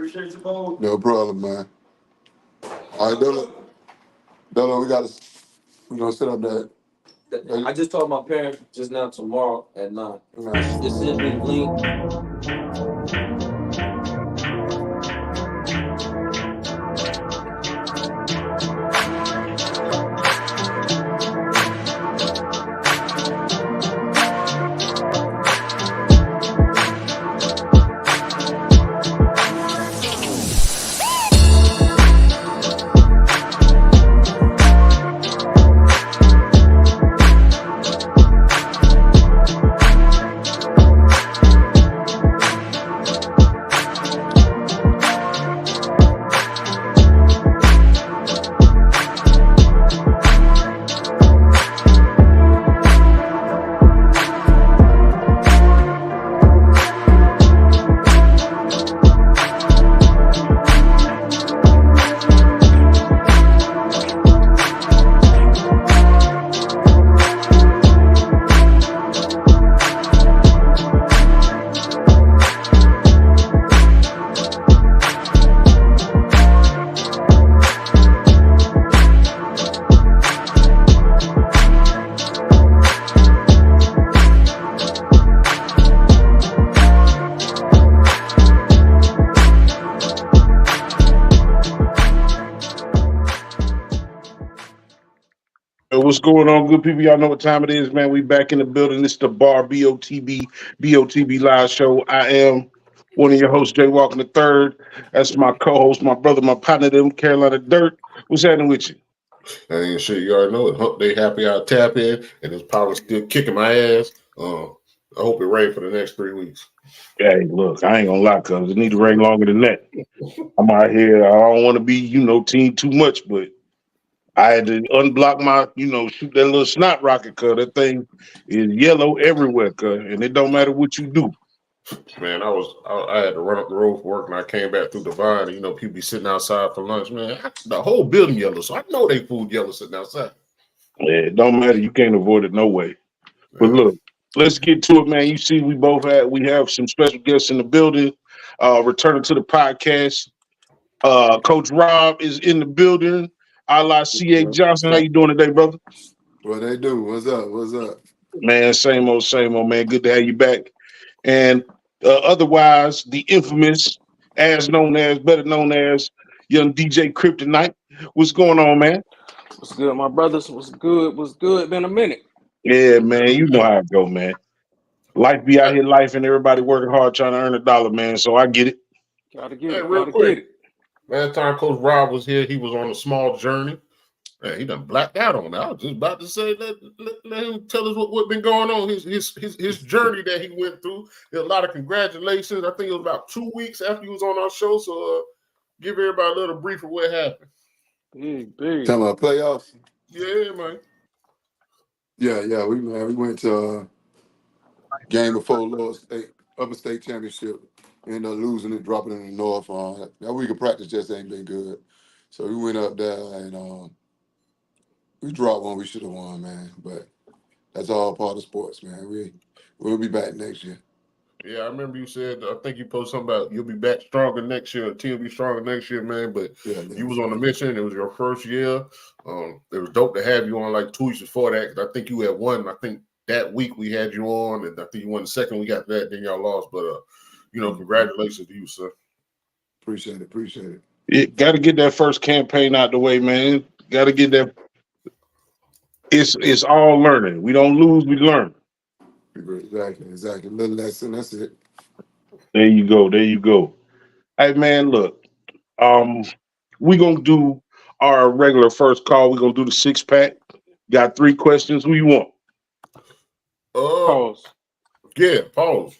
Appreciate you, Bo. No problem, man. All right, Dolo, we're gonna set up that. I just told my parents just now tomorrow at 9. Just send me the link. What's going on, good people? Y'all know what time it is, man. We back in the building. It's the bar, BOTB Live Show. I am one of your hosts, Jay Walker III. That's my co-host, my brother, my partner, them Carolina Dirt. What's happening with you? And shit, you already know it. Hump Day Happy Hour tap in, and his power still kicking my ass. I hope it rains for the next 3 weeks. Hey, look, I ain't gonna lie, cuz it need to rain longer than that. I'm out here. I don't want to be, team too much, but I had to unblock my, shoot that little snot rocket, cuz that thing is yellow everywhere, cuz, and it don't matter what you do. Man, I had to run up the road for work, and I came back through Divine. And, people be sitting outside for lunch, man. The whole building yellow, so I know they food yellow sitting outside. Yeah, it don't matter. You can't avoid it no way. But look, let's get to it, man. You see, we have some special guests in the building. Returning to the podcast, Coach Rob is in the building. A la C.A. Johnson. How you doing today, brother? What they do? What's up? Man, same old, man. Good to have you back. And otherwise, the infamous, better known as young DJ Kryptonite. What's going on, man? What's good, my brothers? What's good? Been a minute. Yeah, man. You know how it go, man. Life be out here, and everybody working hard trying to earn $1, man. So I get it. Gotta get it. Last time Coach Rob was here, he was on a small journey. Man, he done blacked out on that. I was just about to say, let him tell us what been going on, his journey that he went through. There's a lot of congratulations. I think it was about 2 weeks after he was on our show. So give everybody a little brief of what happened. Big. Talking about playoffs? Yeah, man. Yeah. We went to game before upper state championship. Ended up losing it, dropping it in the north. That week of practice just ain't been good. So we went up there and we dropped one we should have won, man. But that's all part of sports, man. We'll be back next year. Yeah, I remember you said, I think you posted something about you'll be back stronger next year, the team will be stronger next year, man. But you was on a mission. It was your first year. It was dope to have you on like 2 weeks before that, because I think you had won. I think that week we had you on, and I think you won the second week after that, then y'all lost. But, congratulations to you, sir. Appreciate it. You got to get that first campaign out the way, man. Got to get that. It's all learning. We don't lose, we learn. Exactly. Little lesson. That's it. There you go. Hey, man, look. We're gonna do our regular first call. We're gonna do the 6-pack. Got 3 questions. Who you want? Pause. Yeah, pause.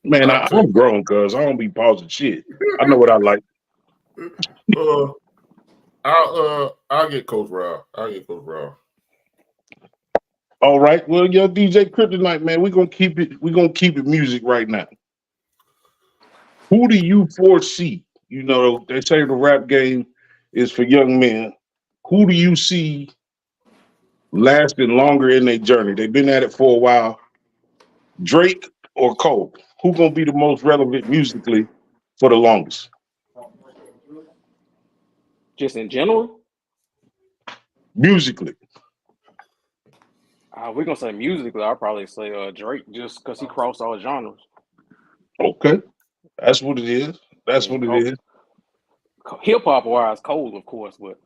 Man, I'm grown, cuz I don't be pausing shit. I know what I like. I'll get Coach Rob. All right. Well, yo, DJ Kryptonite, man, we're gonna keep it music right now. Who do you foresee? They say the rap game is for young men. Who do you see lasting longer in their journey? They've been at it for a while. Drake or Cole? Who gonna be the most relevant musically for the longest? Just in general? Musically. We're gonna say musically. I'll probably say Drake, just because he crossed all genres. Okay. That's what it is. That's what it is. Hip hop wise, Cole, of course, but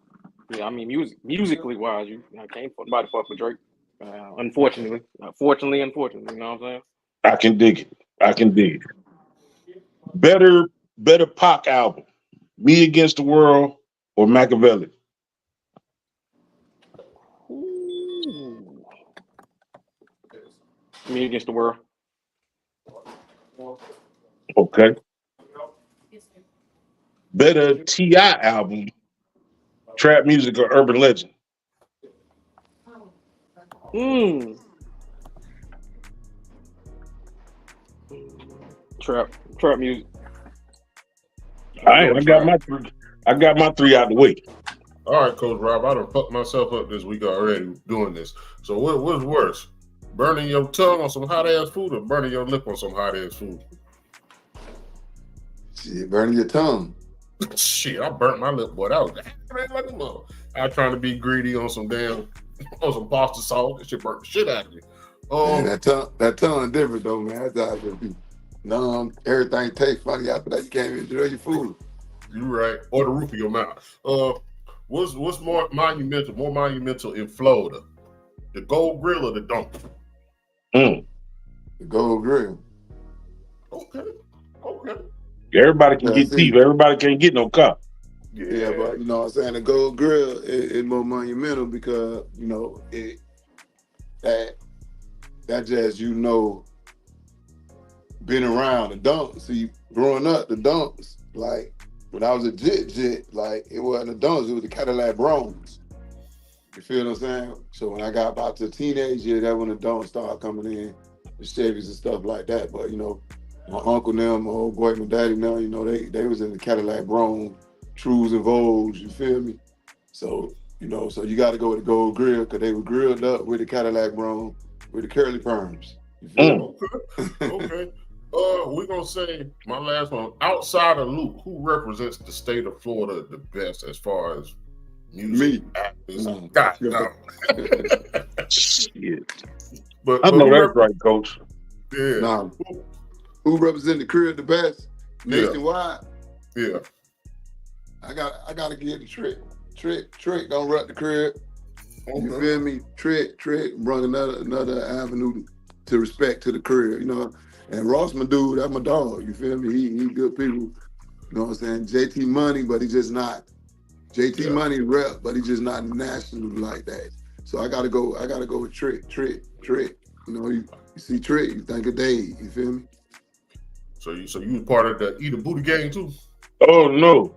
yeah, I mean musically wise, I can't nobody fuck with Drake. Unfortunately, unfortunately, you know what I'm saying? I can dig it. Better Pac album, Me Against the World or Machiavelli? Ooh. Me Against the World. Okay. Better T.I. album, Trap Music or Urban Legend? Trap music. All right, I got my three out the way. All right, Coach Rob, I done fucked myself up this week already doing this. So what's worse? Burning your tongue on some hot ass food or burning your lip on some hot ass food? Shit, burning your tongue. Shit, I burnt my lip, boy. That was like a mother. I was trying to be greedy on some pasta sauce. That shit burnt the shit out of me. That tongue different though, man. That's how it should be. Numb, everything tastes funny after that. You can't even enjoy your food. You right. Or the roof of your mouth. What's more monumental? More monumental in Florida, the Gold Grill or the Donkey? The Gold Grill. Okay. Everybody can get teeth. Everybody can't get no cup. Yeah, but you know what I'm saying? The Gold Grill is more monumental because, you know, that just, you know, been around the dumps. See, growing up, the dumps, like when I was a jit, like it wasn't the dumps, it was the Cadillac Bronx. You feel what I'm saying? So when I got about to teenage year, that's when the dumps started coming in, the Chevys and stuff like that. But you know, my uncle and them, my old boy, my daddy now, you know, they was in the Cadillac Bronx, Trues and Vogues, you feel me? So, you know, so you got to go with the Gold Grill because they were grilled up with the Cadillac Bronx, with the curly perms. You feel me? Okay. We're going to say my last one. Outside of Luke, who represents the state of Florida the best as far as music? Me. Actors? No. God, no. Shit. But I know that's right, Coach. Yeah. Nah. Who represent the crib the best nationwide? Yeah. I gotta get the Trick. Trick don't rep the crib. Okay. You feel me? Trick bring another avenue to respect to the crib, you know. And Ross, my dude, that's my dog. You feel me? He good people. You know what I'm saying? JT Money, but he just not. JT Money rep, but he just not national like that. So I gotta go with Trick. You know, you see Trick, you think of Dave. You feel me? So you part of the Eat a Booty gang too? Oh no.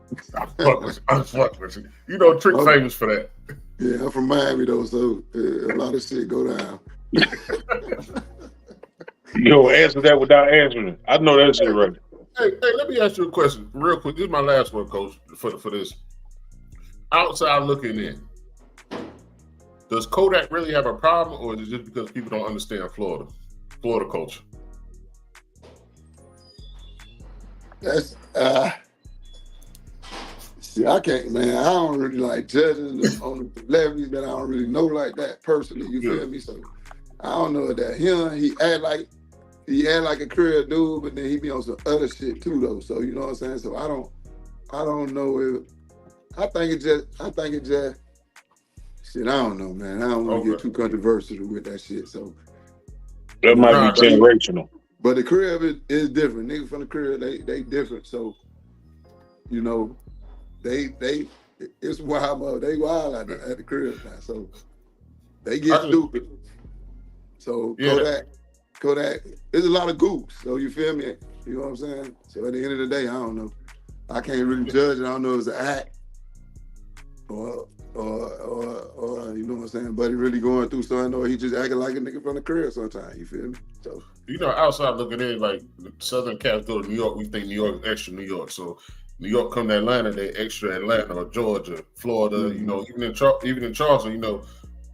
I'm fucking with you. You know Trick famous for that. Yeah, I'm from Miami though, so a lot of shit go down. You don't answer that without answering it. I know that shit right. Hey, let me ask you a question real quick. This is my last one, Coach, for this. Outside looking in, does Kodak really have a problem, or is it just because people don't understand Florida culture? That's see, I can't, man. I don't really like judging on the celebrities that I don't really know like that personally. You feel me? So I don't know that him. He act like a career dude, but then he be on some other shit too, though. So you know what I'm saying? So I don't know if I think it just shit. I don't know, man. I don't want to get too controversial with that shit. So that might be generational. But the crib is different. Niggas from the crib, they different. So, you know, it's wild. They wild at the crib now. So they get stupid. So Kodak, there's a lot of gooks. So you feel me? You know what I'm saying? So at the end of the day, I don't know. I can't really judge it. I don't know if it's an act or you know what I'm saying? But he really going through something, or he just acting like a nigga from the crib sometimes. You feel me? So you know, outside looking in, like Southern cats go to New York, we think New York is extra New York. So New York come to Atlanta, they extra Atlanta or Georgia, Florida. You know, even in Charleston, you know,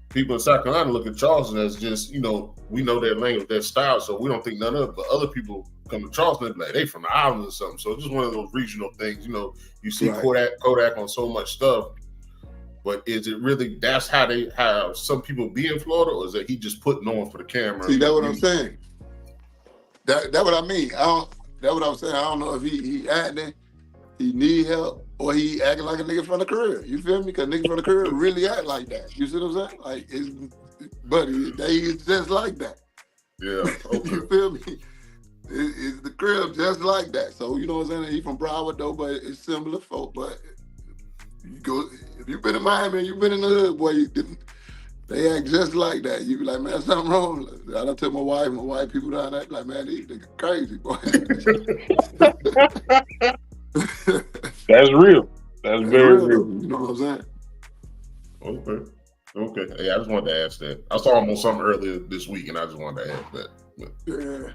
people in South Carolina look at Charleston as just, you know, we know their language, their style, so we don't think none of it. But other people come to Charleston, like they from the islands or something. So it's just one of those regional things. You know, you see Kodak on so much stuff. But is it really that's how some people be in Florida, or is that he just putting on for the camera? See, that's what I'm saying. That what I mean. That's what I'm saying. I don't know if he acting, he need help, or he acting like a nigga from the career. You feel me? Because niggas from the career really act like that. You see what I'm saying? Like, they is just like that. Yeah. Okay. You feel me? It's the crib just like that. So you know what I'm saying? He from Broward though, but it's similar folk. But you go if you've been in Miami, you've been in the hood, boy. They act just like that. You be like, man, something wrong. I done tell my wife, people down there, like, man, these niggas crazy, boy. That's real. That's very real. You know what I'm saying? Okay. Yeah, I just wanted to ask that. I saw him on something earlier this week, and I just wanted to ask that. But, Yeah.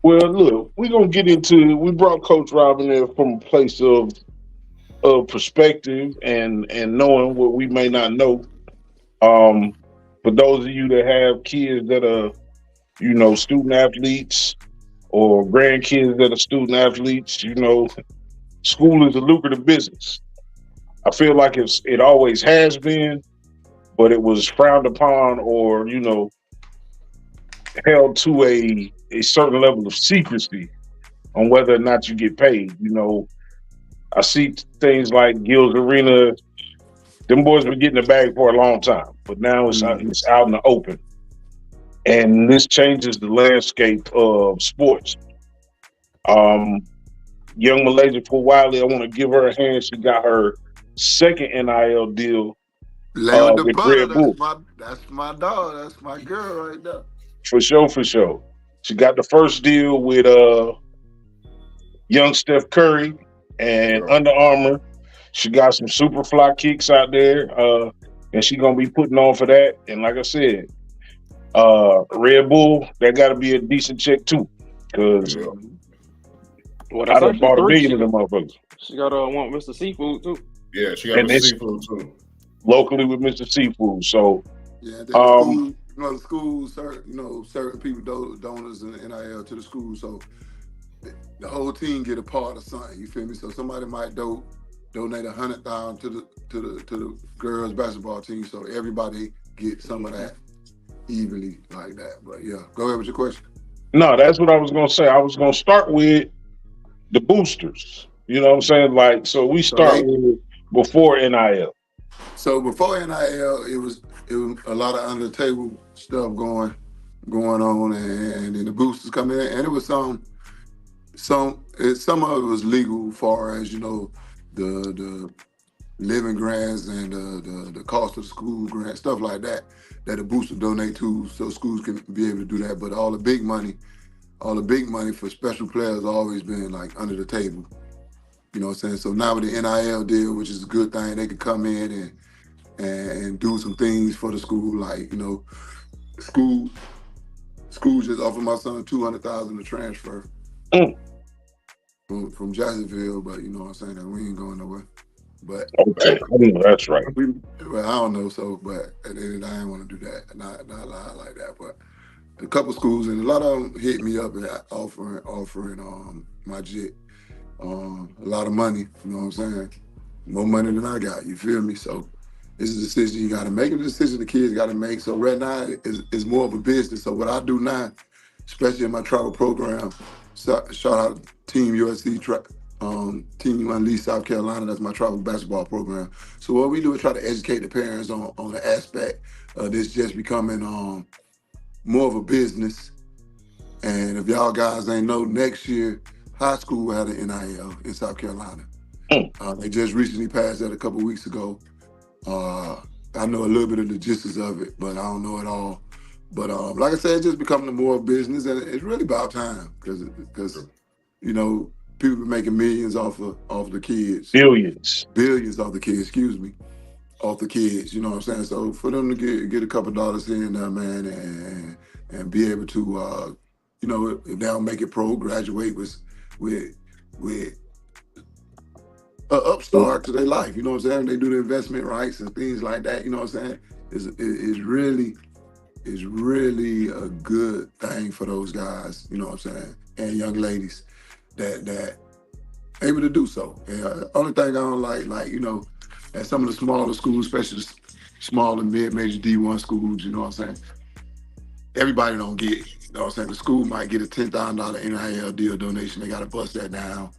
Well, look, we're gonna get into. We brought Coach Robin there from a place of perspective and knowing what we may not know. For those of you that have kids that are, student athletes or grandkids that are student athletes, school is a lucrative business. I feel like it always has been, but it was frowned upon or, held to a certain level of secrecy on whether or not you get paid. I see things like Gil's Arena. Them boys been getting the bag for a long time, but now it's out in the open. And this changes the landscape of sports. Young Malaysia for Wiley, I want to give her a hand. She got her second NIL deal with Red Bull. That's my dog. That's my girl right there. For sure. She got the first deal with young Steph Curry and Under Armour. She got some super fly kicks out there, and she's going to be putting on for that. And like I said, Red Bull, that got to be a decent check too, because I done bought $1 billion of them motherfuckers. She got want Mr. Seafood too. Yeah, she got Mr. Seafood too. Locally with Mr. Seafood. So, yeah, the school, certain people donors and NIL to the school, so the whole team get a part of something. You feel me? So somebody might donate $100,000 to the girls basketball team, so everybody gets some of that evenly like that. But yeah, go ahead with your question. No, that's what I was gonna say. I was gonna start with the boosters. You know what I'm saying? Like, so we start with before NIL. So before NIL, it was a lot of under the table stuff going on, and then the boosters come in, and it was some of it was legal, far as the living grants and the cost of the school grant, stuff like that the booster donate to, so schools can be able to do that. But all the big money for special players always been like under the table. You know what I'm saying? So now with the NIL deal, which is a good thing, they could come in and do some things for the school, like school just offered my son $200,000 to transfer from Jacksonville, but you know what I'm saying, that we ain't going nowhere. But okay, that's right. Well, I don't know, but at the end, I ain't want to do that, not lie like that. But a couple schools, and a lot of them hit me up and offering my jet a lot of money. You know what I'm saying? More money than I got. You feel me? So this is a decision you got to make, and a decision the kids got to make. So right now is more of a business. So what I do now, especially in my travel program, shout out Team USC Team Unleashed South Carolina. That's my travel basketball program. So what we do is try to educate the parents on the aspect of this just becoming more of a business. And if y'all guys ain't know, next year high school had an NIL in South Carolina. They just recently passed that a couple of weeks ago. I know a little bit of the gist of it, but I don't know it all. But like I said, it's just becoming more business, and it's really about time because people been making millions off the kids. Billions off the kids, excuse me, off the kids. You know what I'm saying? So for them to get a couple dollars in there, man, and be able to, if they don't make it pro, graduate with an upstart to their life. You know what I'm saying? They do the investment rights and things like that. You know what I'm saying? It's really a good thing for those guys. You know what I'm saying? And young ladies that able to do so. And only thing I don't like, at some of the smaller schools, especially the small and mid-major D1 schools, you know what I'm saying? Everybody don't get, you know what I'm saying? The school might get a $10,000 NIL deal donation. They got to bust that down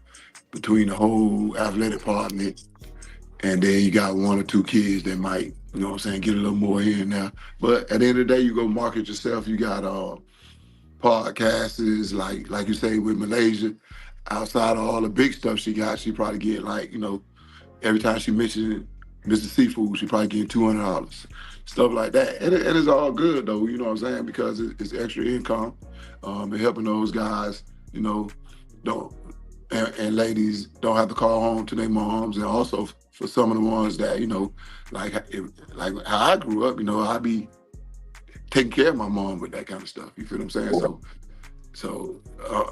between the whole athletic department. And then you got one or two kids that might, you know what I'm saying, get a little more here and there. But at the end of the day, you go market yourself. You got podcasts like you say with Malaysia. Outside of all the big stuff she got, she probably get like, you know, every time she mentioned Mr. Seafood, she probably get $200. Stuff like that. And it's all good though, you know what I'm saying? Because it's extra income and helping those guys, you know, and ladies don't have to call home to their moms. And also for some of the ones that, you know, like how I grew up, you know, I be taking care of my mom with that kind of stuff. You feel what I'm saying? So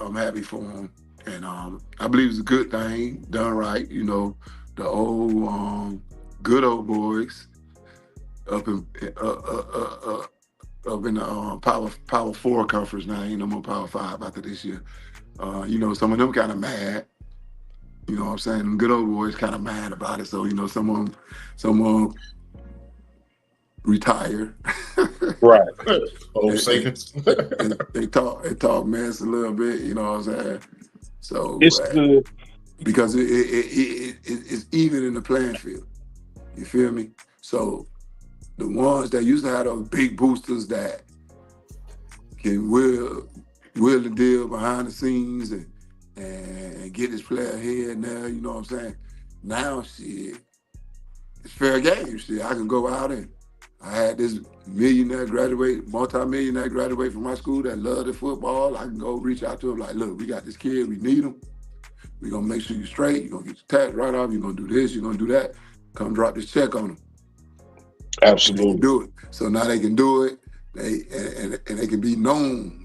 I'm happy for them. And I believe it's a good thing, done right. You know, the old good old boys up in the Power 4 conference now. Ain't no more Power 5 after this year. You know, some of them kind of mad. You know what I'm saying? Them good old boys kind of mad about it. So, you know, some of them retire. Right. They talk mess a little bit, you know what I'm saying? So because it's even in the playing field. You feel me? So the ones that used to have those big boosters that can will the deal behind the scenes and get this player here and there, you know what I'm saying? Now shit, it's fair game. Shit, I can go out and I had this multi-millionaire graduate from my school that loved the football. I can go reach out to him like, look, we got this kid, we need him. We're gonna make sure you're straight, you're gonna get your tax right off, you're gonna do this, you're gonna do that. Come drop this check on them. Absolutely. They can do it. So now they can do it, and they can be known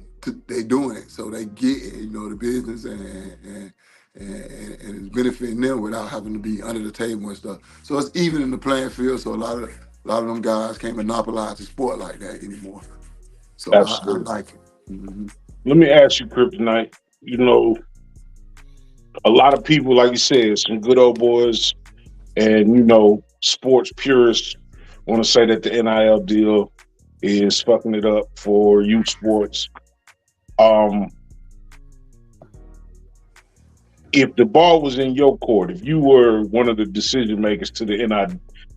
they doing it. So they get, you know, the business and it's benefiting them without having to be under the table and stuff. So it's even in the playing field. So a lot of them guys can't monopolize the sport like that anymore. So I like it. Mm-hmm. Let me ask you, Kryptonite. You know, a lot of people, like you said, some good old boys and, you know, sports purists want to say that the NIL deal is fucking it up for youth sports. If the ball was in your court, if you were one of the decision makers to the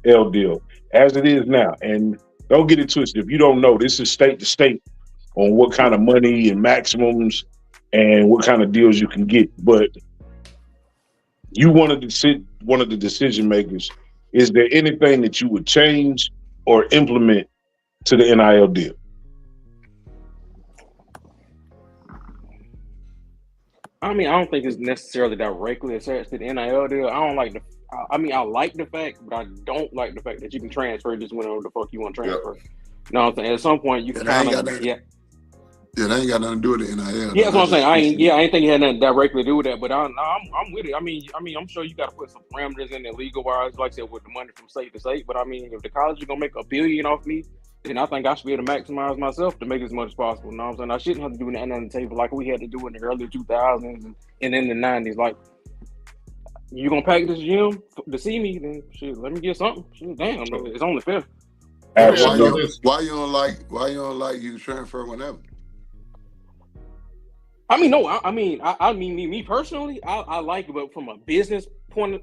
NIL deal, as it is now, and don't get it twisted, if you don't know, this is state to state on what kind of money and maximums and what kind of deals you can get. But you one of the decision makers. Is there anything that you would change or implement to the NIL deal? I mean, I don't think it's necessarily directly attached to the NIL deal. I like the fact, but I don't like the fact that you can transfer just whenever the fuck you want to transfer. You know what I'm saying? At some point, you kind of, Yeah, that ain't got nothing to do with the NIL. Yeah, that's what I'm saying. I ain't think it had nothing directly to do with that, but I'm with it. I mean, I'm sure you got to put some parameters in there legal wise, like I said, with the money from state to state. But I mean, if the college is gonna make $1 billion off me, then I think I should be able to maximize myself to make as much as possible. You know what I'm saying? I shouldn't have to do nothing on the table like we had to do in the early 2000s and in the 90s. Like, you gonna pack this gym to see me? Then shit, let me get something. Shit, damn, it's only fair. Absolutely. Why you don't like you transfer whenever? I mean, no. I mean, me personally, I like it, but from a business point,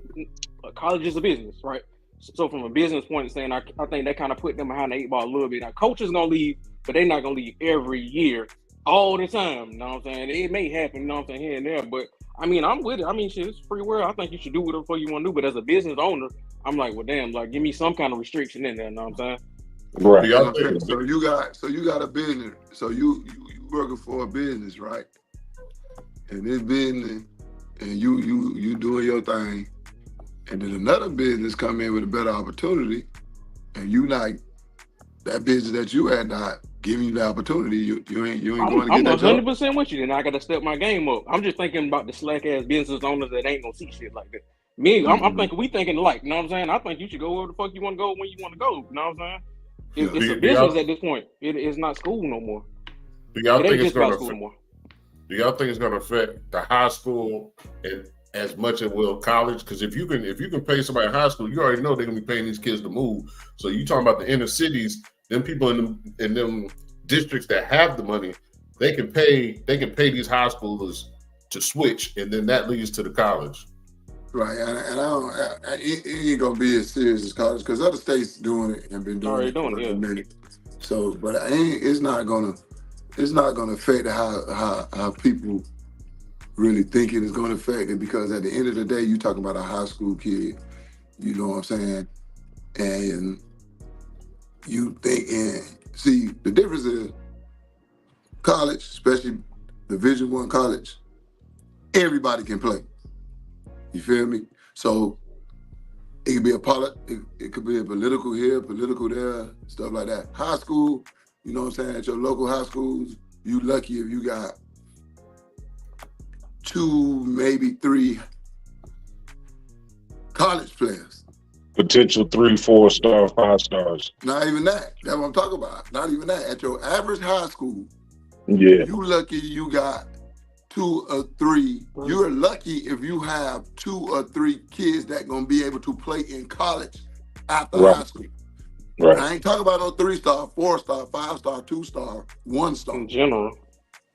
college is a business, right? So from a business point of saying, I think that kind of put them behind the 8 ball a little bit. Now, coaches gonna leave, but they're not gonna leave every year, all the time. You know what I'm saying? It may happen, you know what I'm saying, here and there, but I mean, I'm with it. I mean, shit, it's free world. I think you should do whatever you want to do. But as a business owner, I'm like, well, damn, like, give me some kind of restriction in there. You know what I'm saying? Right. So you got a business. So you working for a business, right? And this business, and you doing your thing, and then another business come in with a better opportunity, and you like that business that you had not giving you the opportunity, you ain't going to get that job. I'm 100% with you. Then I got to step my game up. I'm just thinking about the slack ass business owners that ain't gonna see shit like that. Me, I'm thinking we thinking alike. You know what I'm saying? I think you should go where the fuck you want to go when you want to go. You know what I'm saying? It's a business at this point. It's not school no more. Do y'all think it's going to affect the high school and as much as will college. Because if you can pay somebody in high school, you already know they're gonna be paying these kids to move. So you talking about the inner cities, them people in them districts that have the money, they can pay these high schoolers to switch, and then that leads to the college. Right, and I don't. It ain't gonna be as serious as college because other states doing it and been doing it for a minute. So, but it's not gonna affect how people really think it is gonna affect it, because at the end of the day, you talking about a high school kid. You know what I'm saying? And you think, and see, the difference is college, especially Division I college, everybody can play. You feel me? So it could be it could be a political here, political there, stuff like that. High school, you know what I'm saying? At your local high schools, you lucky if you got 2, maybe 3 college players. Potential 3, 4 star, 5 stars. Not even that. That's what I'm talking about. Not even that. At your average high school, yeah, you lucky you got 2 or 3. You're lucky if you have 2 or 3 kids that gonna be able to play in college after high school. Right. I ain't talking about no 3-star, 4-star, 5-star, 2-star, 1-star. In general.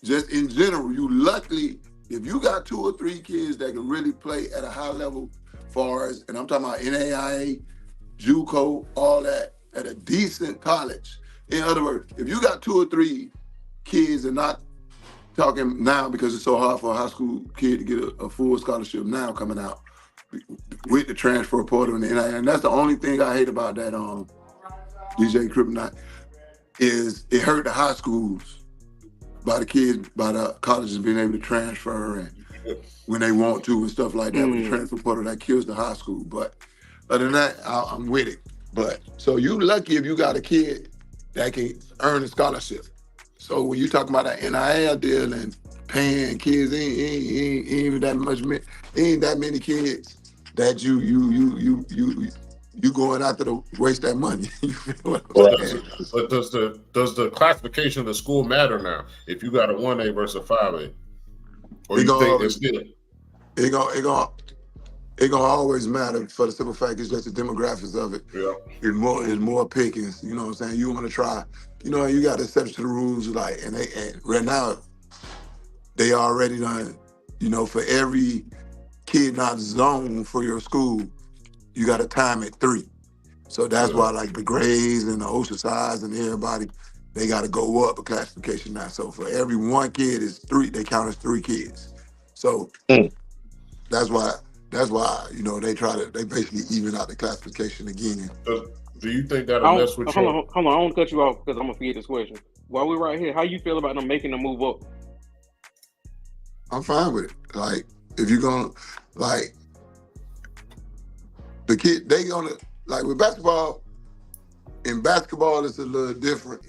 Just in general, you luckily if you got 2 or 3 kids that can really play at a high level, far as, and I'm talking about NAIA, JUCO, all that, at a decent college. In other words, if you got 2 or 3 kids, and not talking now because it's so hard for a high school kid to get a full scholarship now coming out with the transfer portal and the NIL, and that's the only thing I hate about that DJ Kryptonite, is it hurt the high schools by the colleges being able to transfer and when they want to and stuff like that. With the transfer portal, that kills the high school. But other than that, I'm with it. But so you lucky if you got a kid that can earn a scholarship. So when you talk about that NIL deal and paying kids, ain't even that much. Ain't that many kids that you going after to waste that money. You feel what I'm saying? But does the classification of the school matter now? If you got a 1A versus a 5A, or you think it's still? It gonna always matter for the simple fact it's just the demographics of it. Yeah. It's more pickings. You know what I'm saying? You want to try. You know, you got exceptions to the rules, like, and right now they already done. You know, for every kid not zoned for your school, you got to time at 3. So that's why, like, the Grays and the Oceansides and everybody, they got to go up a classification now. So for every 1 kid is 3, they count as 3 kids. So that's why, you know, they basically even out the classification again. Do you think that'll mess with you? Hold on, I want to cut you off because I'm going to forget this question. While we're right here, how you feel about them making the move up? I'm fine with it. Like, if you're going to, like, the kid, they gonna, like with basketball, in basketball it's a little different.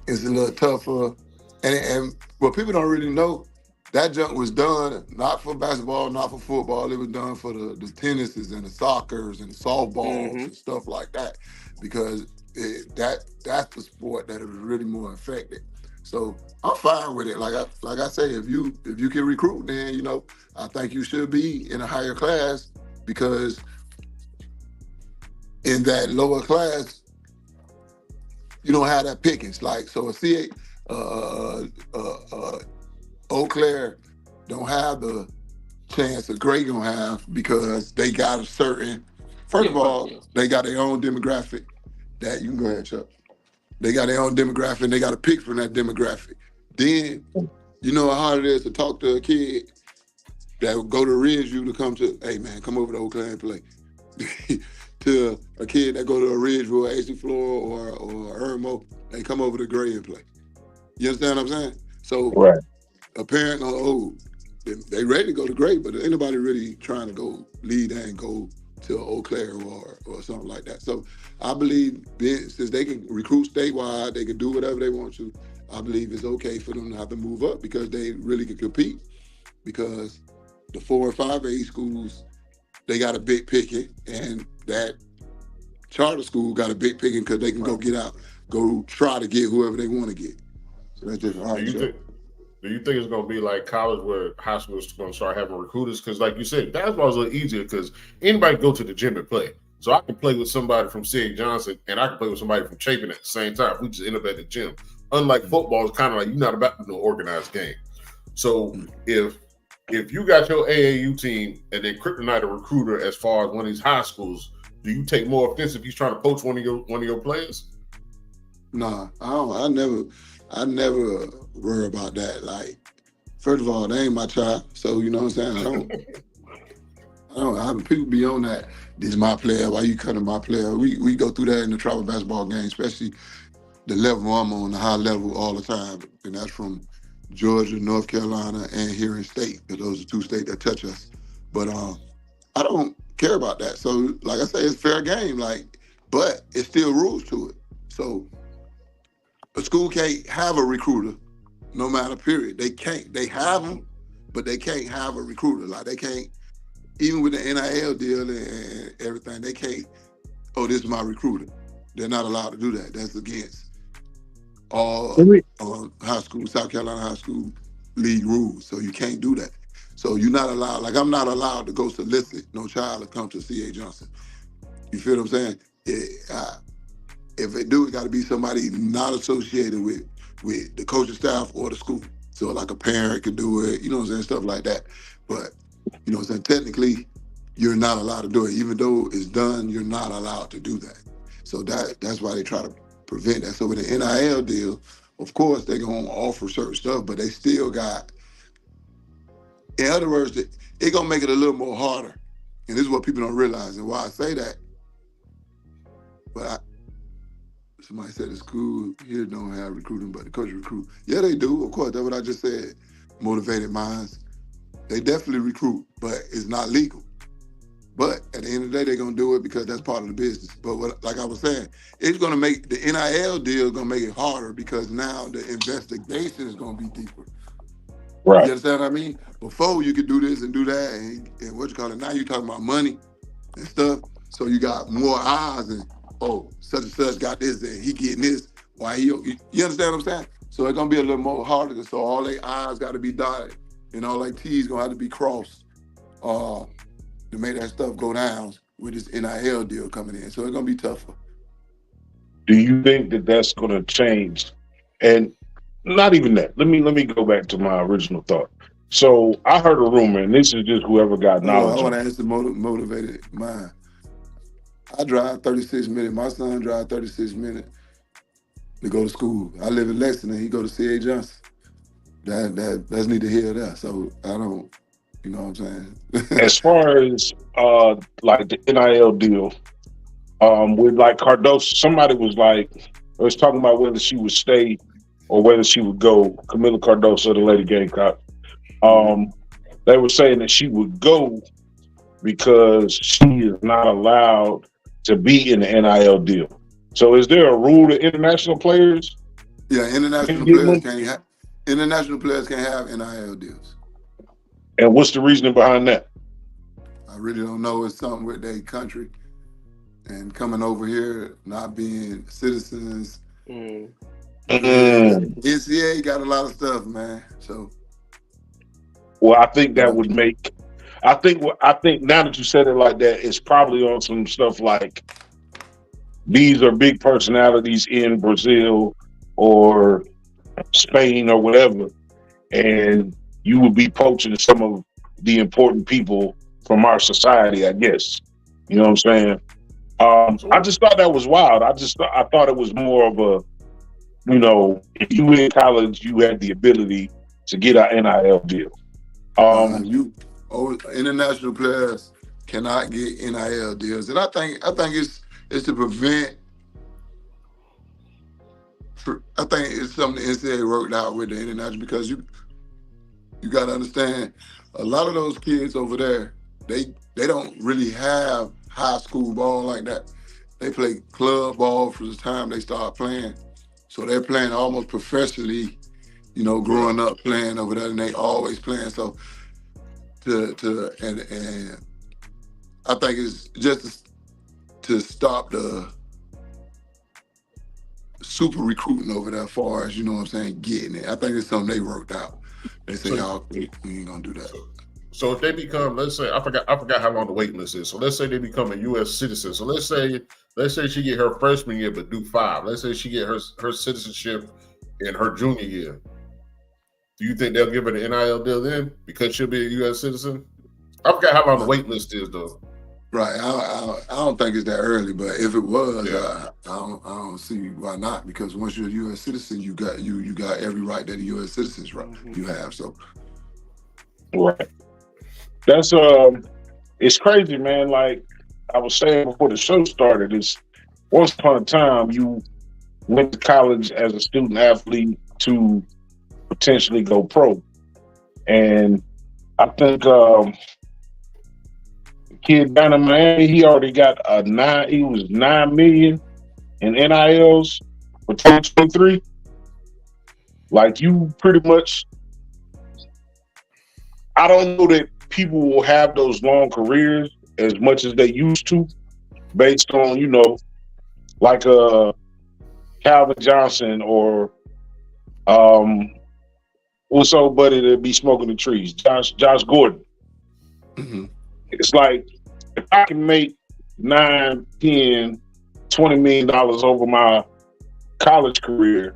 It's a little tougher. And what people don't really know, that junk was done not for basketball, not for football. It was done for the tennises and the soccers and the softballs and stuff like that. Because that's the sport that is really more affected. So I'm fine with it. Like I say, if you can recruit, then, you know, I think you should be in a higher class. Because in that lower class, you don't have that pickings. Like, so Eau Claire don't have the chance that Gray gonna have because they got a certain, first of all, they got their own demographic that, you can go ahead, Chuck. They got their own demographic and they got to pick from that demographic. Then, you know how hard it is to talk to a kid that would go to Ridgeview to come to, hey man, come over to Oak Claire and play. To a kid that go to a Ridgeview or AC Flora or Irmo, they come over to Gray and play. You understand what I'm saying? So a parent, they ready to go to Gray, but ain't nobody really trying to go lead and go to Eau Claire or something like that. So I believe since they can recruit statewide, they can do whatever they want to, I believe it's okay for them to have to move up because they really can compete. Because the 4 and 5A schools, they got a big picking, and that charter school got a big picking because they can go get out, go try to get whoever they want to get. So that's just Do you think it's going to be like college where high school is going to start having recruiters? Because like you said, basketball is a little easier because anybody can go to the gym and play. So I can play with somebody from C.A. Johnson and I can play with somebody from Chapin at the same time. We just end up at the gym. Unlike football, it's kind of like you're not about to do an organized game. So if you got your AAU team and then Kryptonite a recruiter as far as one of these high schools, do you take more offense if he's trying to poach one of your players? Nah, I don't. I never worry about that. Like, first of all, they ain't my child, so you know what I'm saying. People be on that. This is my player. Why you cutting my player? We go through that in the travel basketball game, especially the level I'm on, the high level all the time, and that's from Georgia, North Carolina, and here in state. Because those are two states that touch us. But I don't care about that. So, like I say, it's fair game. Like, but it's still rules to it. So a school can't have a recruiter, no matter period. They can't. They have them, but they can't have a recruiter. Like they can't. Even with the NIL deal and everything, they can't, oh, this is my recruiter. They're not allowed to do that. That's against all high school, South Carolina high school league rules. So you can't do that. So you're not allowed, like I'm not allowed to go solicit no child to come to C.A. Johnson. You feel what I'm saying? If they do, it got to be somebody not associated with the coaching staff or the school. So like a parent could do it, you know what I'm saying, stuff like that. But you know what I'm saying? Technically, you're not allowed to do it. Even though it's done, you're not allowed to do that. So that's why they try to prevent that. So with the NIL deal, of course, they're going to offer certain stuff, but they still got, in other words, it's going to make it a little more harder. And this is what people don't realize. And why I say that, but somebody said the school here don't have recruiting, but the coach recruit. Yeah, they do. Of course, that's what I just said. Motivated minds. They definitely recruit, but it's not legal. But at the end of the day, they're going to do it because that's part of the business. But like I was saying, it's going to make the NIL deal going to make it harder because now the investigation is going to be deeper. Right. You understand what I mean? Before you could do this and do that and what you call it, now you're talking about money and stuff. So you got more eyes and, oh, such and such got this and he getting this. Why you understand what I'm saying? So it's going to be a little more harder. So all their I's got to be dotted. And all like T's gonna have to be crossed to make that stuff go down with this NIL deal coming in. So it's gonna be tougher. Do you think that that's gonna change? And not even that. Let me go back to my original thought. So I heard a rumor, and this is just whoever got knowledge. I want to ask the motivated mind. I drive 36 minutes. My son drive 36 minutes to go to school. I live in Lexington. He go to C.A. Johnson. That's neither here or there. So I don't, you know what I'm saying? As far as like the NIL deal, with like Cardoso, somebody was talking about whether she would stay or whether she would go. Camila Cardoso, the Lady Gamecock. They were saying that she would go because she is not allowed to be in the NIL deal. So is there a rule to international players? Yeah, international players can't have NIL deals. And what's the reasoning behind that? I really don't know. It's something with their country and coming over here, not being citizens. NCAA got a lot of stuff, man. So, well, I think that would make. I think now that you said it like that, it's probably on some stuff like these are big personalities in Brazil or Spain or whatever, and you would be poaching some of the important people from our society, I guess. You know what I'm saying? I just thought that was wild. I thought it was more of a, you know, if you were in college, you had the ability to get an NIL deal. International players cannot get NIL deals, and I think it's to prevent. I think it's something the NCAA worked out with the international because you got to understand a lot of those kids over there, they don't really have high school ball like that. They play club ball from the time they start playing, so they're playing almost professionally. You know, growing up playing over there, and they always playing. So and I think it's just to stop the super recruiting over there as far as, you know what I'm saying, getting it. I think it's something they worked out. They say, "Y'all, we ain't gonna do that." So if they become, let's say, I forgot how long the wait list is. So let's say they become a U.S. citizen. So let's say she get her freshman year, but do 5. Let's say she get her citizenship in her junior year. Do you think they'll give her the NIL deal then because she'll be a U.S. citizen? I forgot how long the wait list is though. Right. I don't think it's that early, but if it was, I don't see why not. Because once you're a U.S. citizen, you got every right that a U.S. citizen's right you have. So, right. That's it's crazy, man. Like I was saying before the show started, is once upon a time you went to college as a student athlete to potentially go pro, and I think kid down in Miami, he already got he was $9 million in NILs for 2023. Like you pretty much, I don't know that people will have those long careers as much as they used to, based on, like Calvin Johnson or what's old buddy that be smoking the trees, Josh Gordon. mm-hmm. It's like if I can make $9, $10, $20 million over my college career,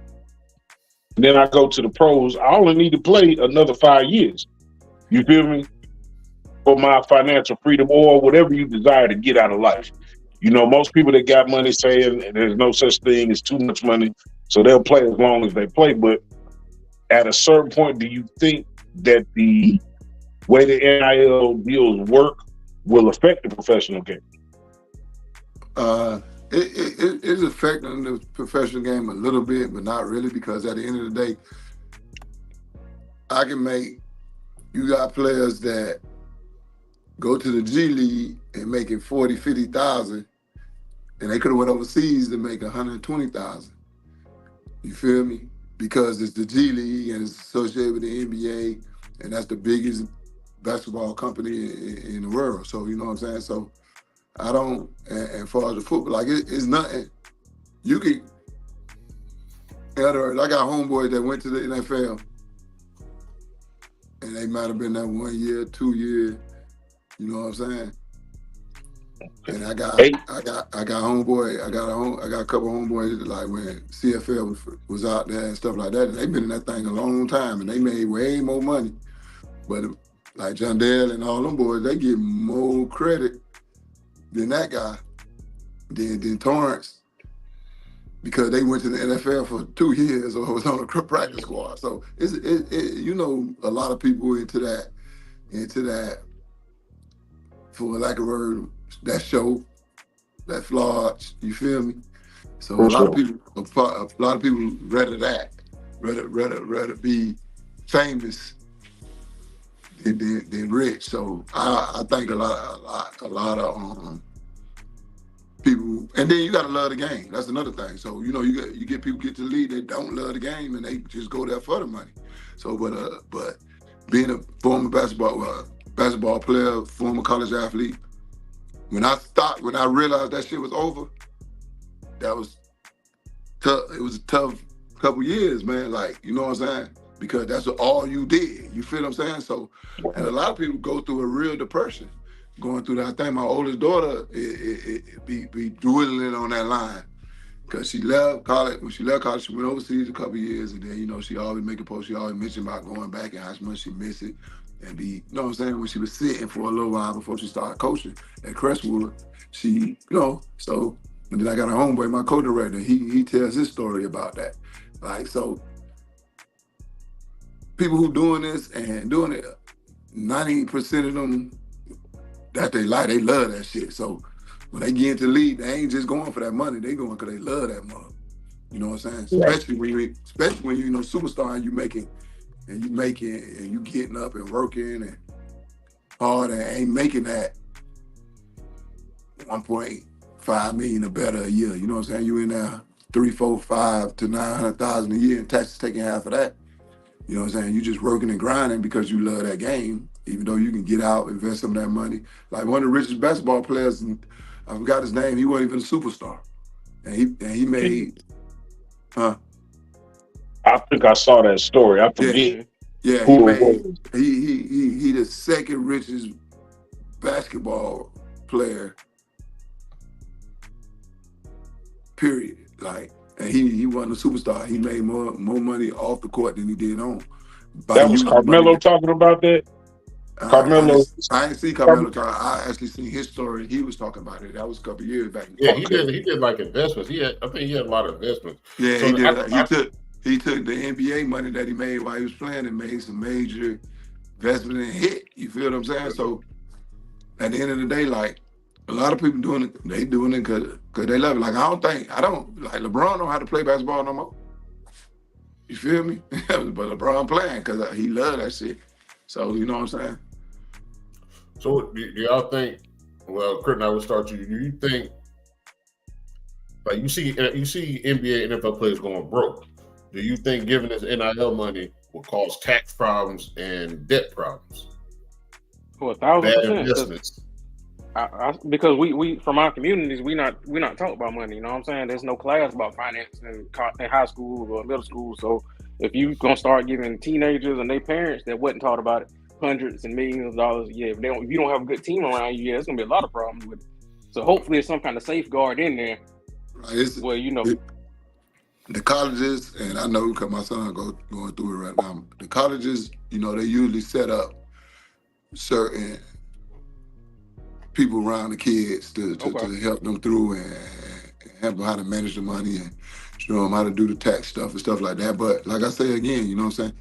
and then I go to the pros, I only need to play another 5 years. You feel me? For my financial freedom or whatever you desire to get out of life. Most people that got money saying there's no such thing as too much money, so they'll play as long as they play. But at a certain point, do you think that the way the NIL deals work will affect the professional game? It is affecting the professional game a little bit, but not really, because at the end of the day, you got players that go to the G League and making 40, 50,000, and they could have went overseas to make 120,000. You feel me? Because it's the G League and it's associated with the NBA, and that's the biggest basketball company in the world. So you know what I'm saying? So I don't, and far as the football, like it's nothing. You can, in other words, I got homeboys that went to the NFL, and they might have been there 1 year, 2 years. You know what I'm saying? And I got a couple homeboys that, like, when CFL was out there and stuff like that, and they've been in that thing a long time, and they made way more money. But like John Dale and all them boys, they get more credit than that guy, than Torrance, because they went to the NFL for 2 years or was on a practice squad. So it's a lot of people into that, for lack of a word, that show, that flawed. You feel me? So a lot of people rather be famous than rich. So I think a lot of people, and then you gotta love the game. That's another thing. So you get people get to the league, they don't love the game and they just go there for the money. So but being a former basketball player, former college athlete, when I realized that shit was over, that was tough. It was a tough couple years, man. Like, you know what I'm saying? Because that's all you did. You feel what I'm saying? So, and a lot of people go through a real depression going through that. I think my oldest daughter be dwindling on that line, because she left college. When she left college, she went overseas a couple years, and then she always make a post. She always mentioned about going back and how much she miss it. And you know what I'm saying, when she was sitting for a little while before she started coaching at Crestwood, she, so, and then I got a homeboy, my co-director, he tells his story about that. Like, so people who doing this and doing it, 90% of them that they love that shit. So when they get into the league, they ain't just going for that money, they going because they love that money. You know what I'm saying? Especially when you superstar and you getting up and working and hard and ain't making that 1.5 million or better a year. You know what I'm saying? You in there 3, 4, 5 to 900,000 a year, and taxes taking half of that. You know what I'm saying? You just working and grinding because you love that game, even though you can get out, invest some of that money. Like one of the richest basketball players, I forgot his name, he wasn't even a superstar. And he made, I think I saw that story. I forget. Yeah, Who it was? he the second richest basketball player. Period. Like, and he wasn't a superstar. He made more money off the court than he did on. That was Carmelo talking about that. Carmelo. I didn't see Carmelo talking. I actually seen his story. He was talking about it. That was a couple of years back. Yeah, he did like investments. I think he had a lot of investments. Yeah, so he did. He took the NBA money that he made while he was playing and made some major investment and hit. You feel what I'm saying? So at the end of the day, like, a lot of people doing it, they doing it because they love it. Like, I don't like LeBron don't know how to play basketball no more. You feel me? But LeBron playing because he love that shit. So, you know what I'm saying? So, do y'all think, well, Kryptonite, I will start you. Do you think, like, you see NBA and NFL players going broke? Do you think giving this NIL money will cause tax problems and debt problems? Well, 1,000%. Bad investments. Because we from our communities, we not taught about money. You know what I'm saying? There's no class about finance in high school or middle school. So if you gonna start giving teenagers and their parents that wasn't taught about it hundreds and millions of dollars a year, if you don't have a good team around you, there's gonna be a lot of problems with it. So hopefully there's some kind of safeguard in there. Well, the colleges, and I know because my son going through it right now. The colleges, they usually set up certain people around the kids to help them through and help them how to manage the money and show them how to do the tax stuff and stuff like that. But like I say again, you know what I'm saying?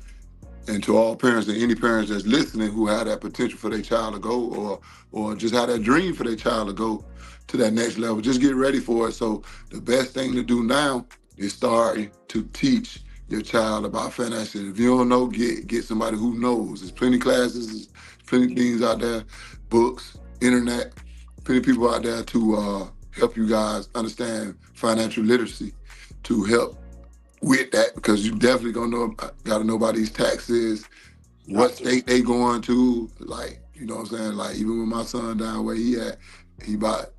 And to all parents and any parents that's listening who have that potential for their child to go or just have that dream for their child to go to that next level, just get ready for it. So the best thing to do now is start to teach your child about finances. If you don't know, get somebody who knows. There's plenty of classes, there's plenty of things out there, books, internet, plenty of people out there to help you guys understand financial literacy, to help with that, because you definitely gotta know about these taxes, what state they going to, like, you know what I'm saying? Like, even with my son down where he at, they about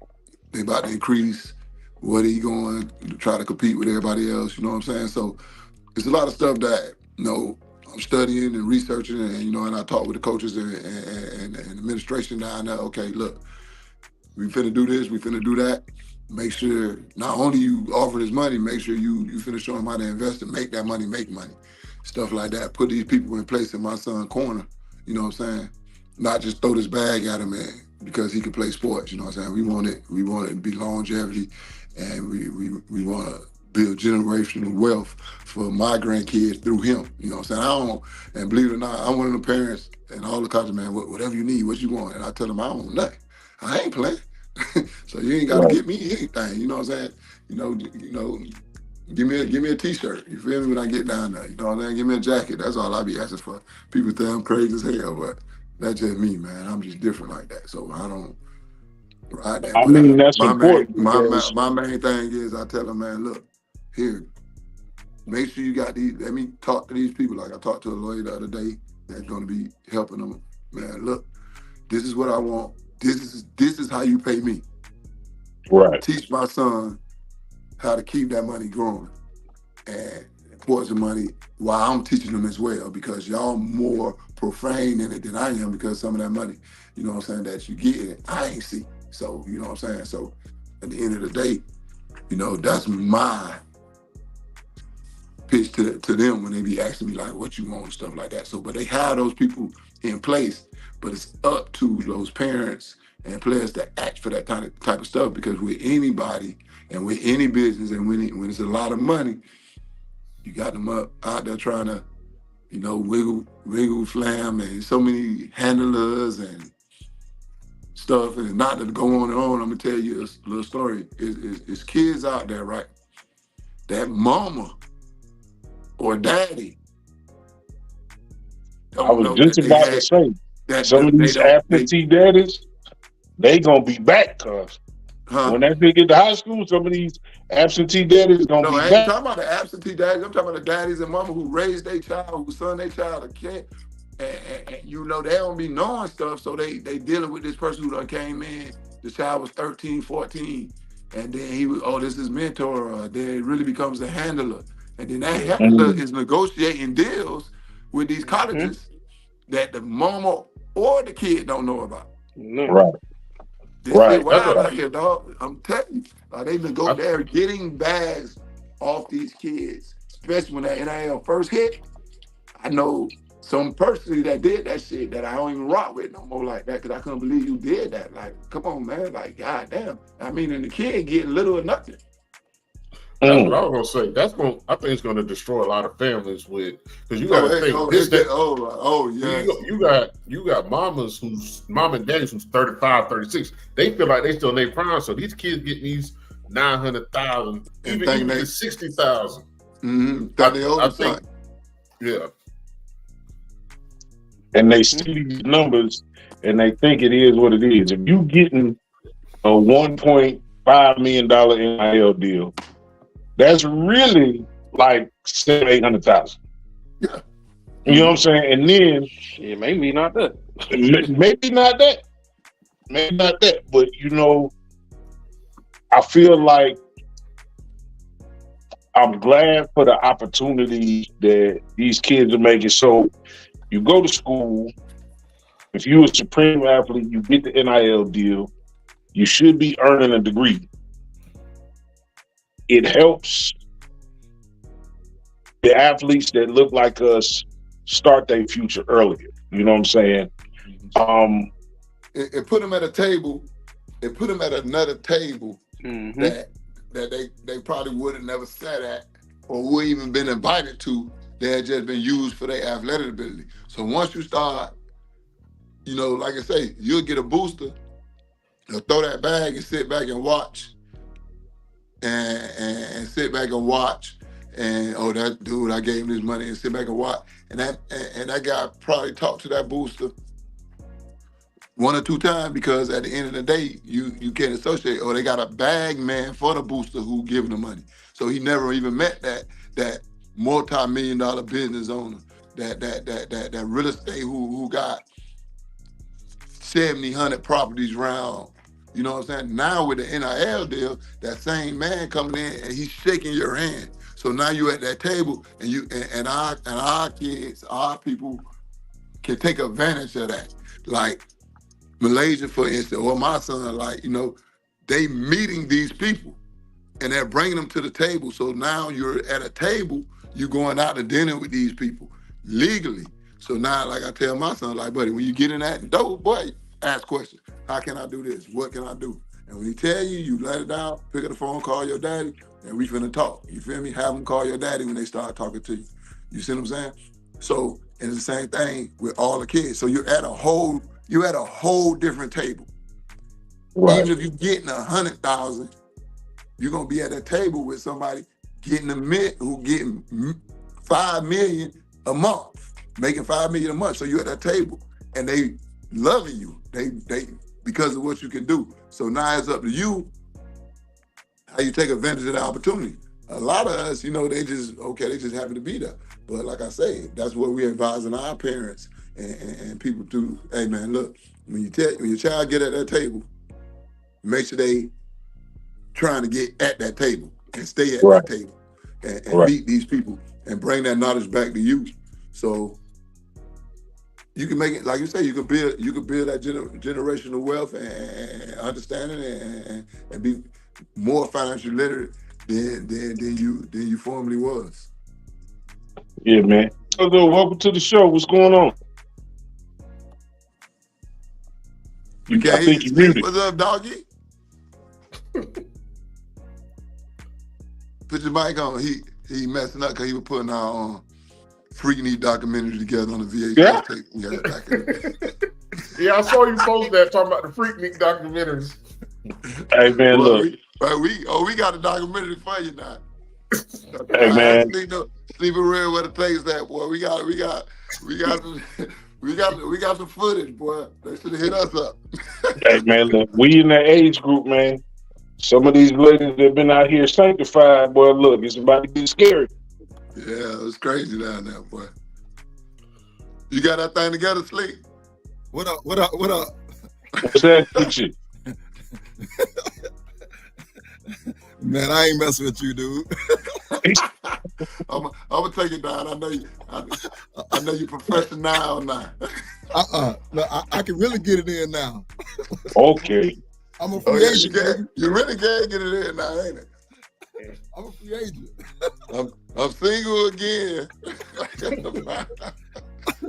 to increase what he going to try to compete with everybody else, you know what I'm saying? So there's a lot of stuff that, I'm studying and researching, and I talk with the coaches and administration down there. Okay, look, we finna do this, we finna do that. Make sure not only you offer this money, make sure you finna show them how to invest and make that money make money. Stuff like that. Put these people in place in my son's corner, you know what I'm saying? Not just throw this bag at him because he can play sports, you know what I'm saying? We want it to be longevity, and we want to build generational wealth for my grandkids through him. You know what I'm saying? And believe it or not, I'm one of the parents and all the coaches, man, whatever you need, what you want. And I tell them I don't want nothing. I ain't playing. So you ain't got to get me anything. You know what I'm saying? Give me a t-shirt. You feel me when I get down there? You know what I'm saying? Give me a jacket. That's all I be asking for. People think I'm crazy as hell, but that's just me, man. I'm just different like that. So I don't ride that. I mean, that's important. My main thing is I tell them, man, look, here, make sure you got these. Let me talk to these people. Like I talked to a lawyer the other day that's going to be helping them. Man, look, this is what I want. This is how you pay me. Right. Teach my son how to keep that money growing and pour some money while I'm teaching them as well, because y'all more profane in it than I am, because some of that money, you know what I'm saying, that you get, I ain't see. So, you know what I'm saying? So at the end of the day, that's my pitch to them when they be asking me like, what you want and stuff like that. So, but they have those people in place, but it's up to those parents and players to act for that type of stuff, because with anybody and with any business, and when it's a lot of money, you got them out there trying to, wiggle, flam, and so many handlers and stuff. And not to go on and on, I'm gonna tell you a little story. It's kids out there, right? That mama or daddy I was just about to say that some of these absentee daddies, they gonna be back, cuz when that nigga get to high school, some of these absentee daddies gonna be back. No, I ain't talking about the absentee daddies. I'm talking about the daddies and mama who raised their child, who son their child a kid, and they don't be knowing stuff, so they dealing with this person who done came in. The child was 13, 14, and then he was, this is mentor. Then it really becomes a handler, and then that handler is negotiating deals with these colleges that the mama or the kid don't know about. Right. This shit wild out here, dog. I'm telling you. They go there getting bags off these kids, especially when that NIL first hit. I know some personally that did that shit that I don't even rock with no more like that because I couldn't believe you did that. Like, come on, man. Like, goddamn. I mean, and the kid getting little or nothing. That's what I was gonna say. I think it's gonna destroy a lot of families because you gotta think you got mamas mom and daddies who's 35, 36. They feel like they still in their prime. So these kids getting these 900,000, even 60,000. I think, yeah. And they see these numbers and they think it is what it is. If you getting a $1.5 million NIL deal, that's really like 700,000-800,000. Yeah. You know what I'm saying? And then maybe not that. Maybe not that. Maybe not that. But I feel like I'm glad for the opportunity that these kids are making. So you go to school, if you're a supreme athlete, you get the NIL deal, you should be earning a degree. It helps the athletes that look like us start their future earlier. You know what I'm saying? It put them at a table. It put them at another table that they probably would have never sat at or would even been invited to. They had just been used for their athletic ability. So once you start, like I say, you'll get a booster, you'll throw that bag and sit back and watch. And sit back and watch, and that dude, I gave him this money, and sit back and watch, and that guy probably talked to that booster 1 or 2 times because at the end of the day, you can't associate. They got a bag man for the booster who giving the money, so he never even met that multi-million-dollar business owner, that real estate who got 70, 100 properties around. You know what I'm saying? Now with the NIL deal, that same man coming in and he's shaking your hand. So now you at that table and our kids, our people can take advantage of that. Like Malaysia, for instance, or my son, they meeting these people and they're bringing them to the table. So now you're at a table, you're going out to dinner with these people legally. So now, like I tell my son, like, buddy, when you get in that door, boy, ask questions. How can I do this? What can I do? And when he tell you, you let it down, pick up the phone, call your daddy, and we finna talk. You feel me? Have them call your daddy when they start talking to you. You see what I'm saying? So, and it's the same thing with all the kids. So you're at a whole different table. Right. Even if you're getting 100,000, you're gonna be at a table with somebody getting who getting 5 million a month, making 5 million a month. So you're at that table and they loving you. They because of what you can do. So now it's up to you how you take advantage of the opportunity. A lot of us, they just happen to be there. But like I say, that's what we're advising our parents and people to. Hey man, look, when your child get at that table, make sure they trying to get at that table and stay at that table and meet these people and bring that knowledge back to you. So you can make it, like you say, you can build that generational wealth and understanding and be more financially literate than you formerly was. Yeah, man. Hello, welcome to the show. What's going on? You can't hear you muted. What's up, doggy? Put your mic on. He messing up because he was putting our Freaknik documentary together on the VHS tape. Yeah, I saw you post that talking about the Freaknik documentaries. Hey man, look. We got a documentary for you now. Hey man, sleeping real where the place at, boy. We got some footage, boy. They should have hit us up. Hey man, look, we in that age group, man. Some of these ladies that have been out here sanctified, boy. Look, it's about to get scary. Yeah, it's crazy down there, boy. You got that thing together, Sleep? What up? What's that shit? Man, I ain't messing with you, dude. I'm gonna take it down. I know you're professional now. No, I can really get it in now. Okay. I'm a free agent, baby. You really can get it in now, ain't it? I'm a free agent. I'm single again.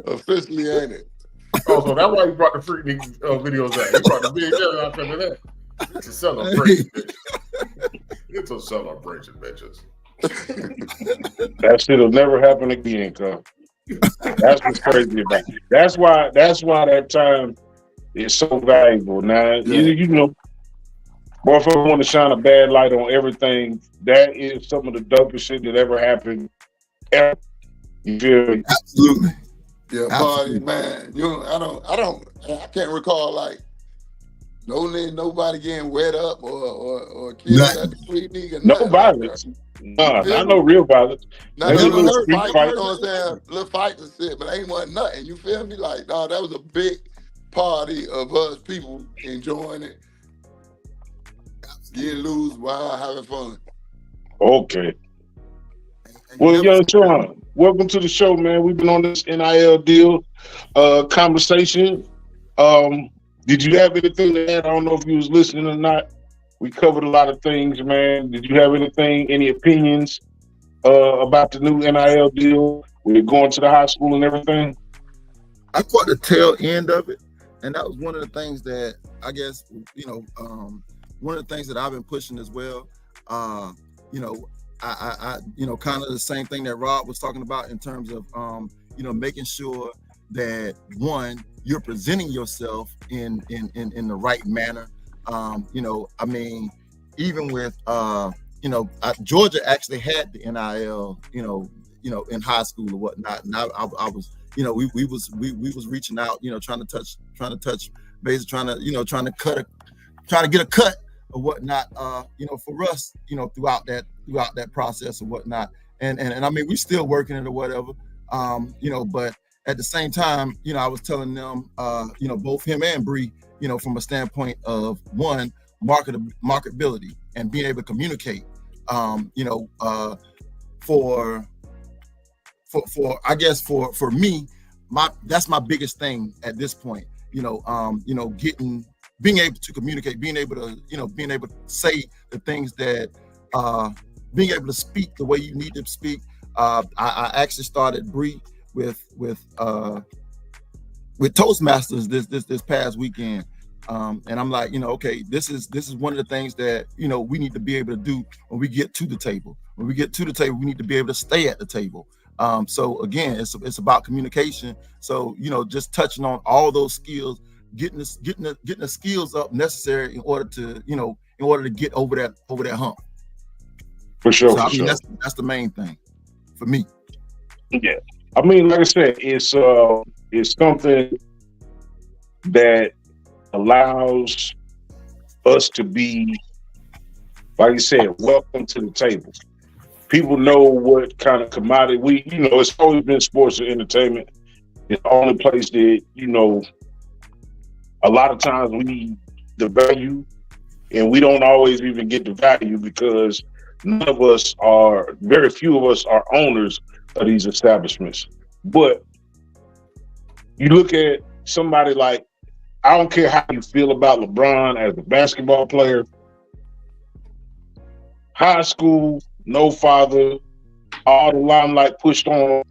Officially, ain't it? Oh, so that's why you brought the freaking videos out. You brought the big video out for that. It's a celebration, bitch. It's a celebration, bitches. That shit'll never happen again, cuz. That's what's crazy about it. That's why that time is so valuable. Now, you know, motherfucker want to shine a bad light on everything. That is some of the dopest shit that ever happened. Ever. You feel me? Absolutely. Yeah, party, man. I can't recall like nobody getting wet up or killed at the free nigga. No violence. Nah, not no real violence. Now, Maybe a little little street fight, fight. you know what I'm saying? Little fights and shit, but ain't wasn't nothing. You feel me? Like, no, that was a big party of us people enjoying it, getting loose while having fun. Okay. Well, young Sean, welcome to the show, man. We've been on this NIL deal conversation. Did you have anything to add? I don't know if you was listening or not. We covered a lot of things, man. Did you have anything, any opinions about the new NIL deal? We're going to the high school and everything. I caught the tail end of it, and that was one of the things that I guess, you know, one of the things that I've been pushing as well. You know, I you know, kind of the same thing that Rob was talking about in terms of, you know, making sure that one, you're presenting yourself in the right manner. You know, I mean, even with, you know, Georgia actually had the NIL, you know, in high school or whatnot, and I was, you know, we was reaching out, you know, trying to touch, basically trying to get a cut or whatnot, you know, for us, you know, throughout that process or whatnot, and I mean, we still working it or whatever, you know, but at the same time, you know, I was telling them, you know, both him and Bree, you know, from a standpoint of one, marketability and being able to communicate, you know, for I guess for me, that's my biggest thing at this point, you know, being able to communicate, being able to say the things that, being able to speak the way you need to speak. I actually started Bree with Toastmasters this past weekend, and I'm like, you know, okay, this is one of the things that, you know, we need to be able to do when we get to the table. When we get to the table, we need to be able to stay at the table. So again, it's about communication. So, you know, just touching on all those skills, getting the skills up necessary in order to get over that hump. For sure. So, for I mean, sure. that's the main thing for me. Yeah. I mean, like I said, it's something that allows us to be, like you said, welcome to the table. People know what kind of commodity you know, it's always been sports and entertainment. It's the only place that, you know, a lot of times we need the value, and we don't always even get the value because very few of us are owners of these establishments. But you look at somebody like, I don't care how you feel about LeBron as a basketball player, high school, no father, all the limelight pushed on him,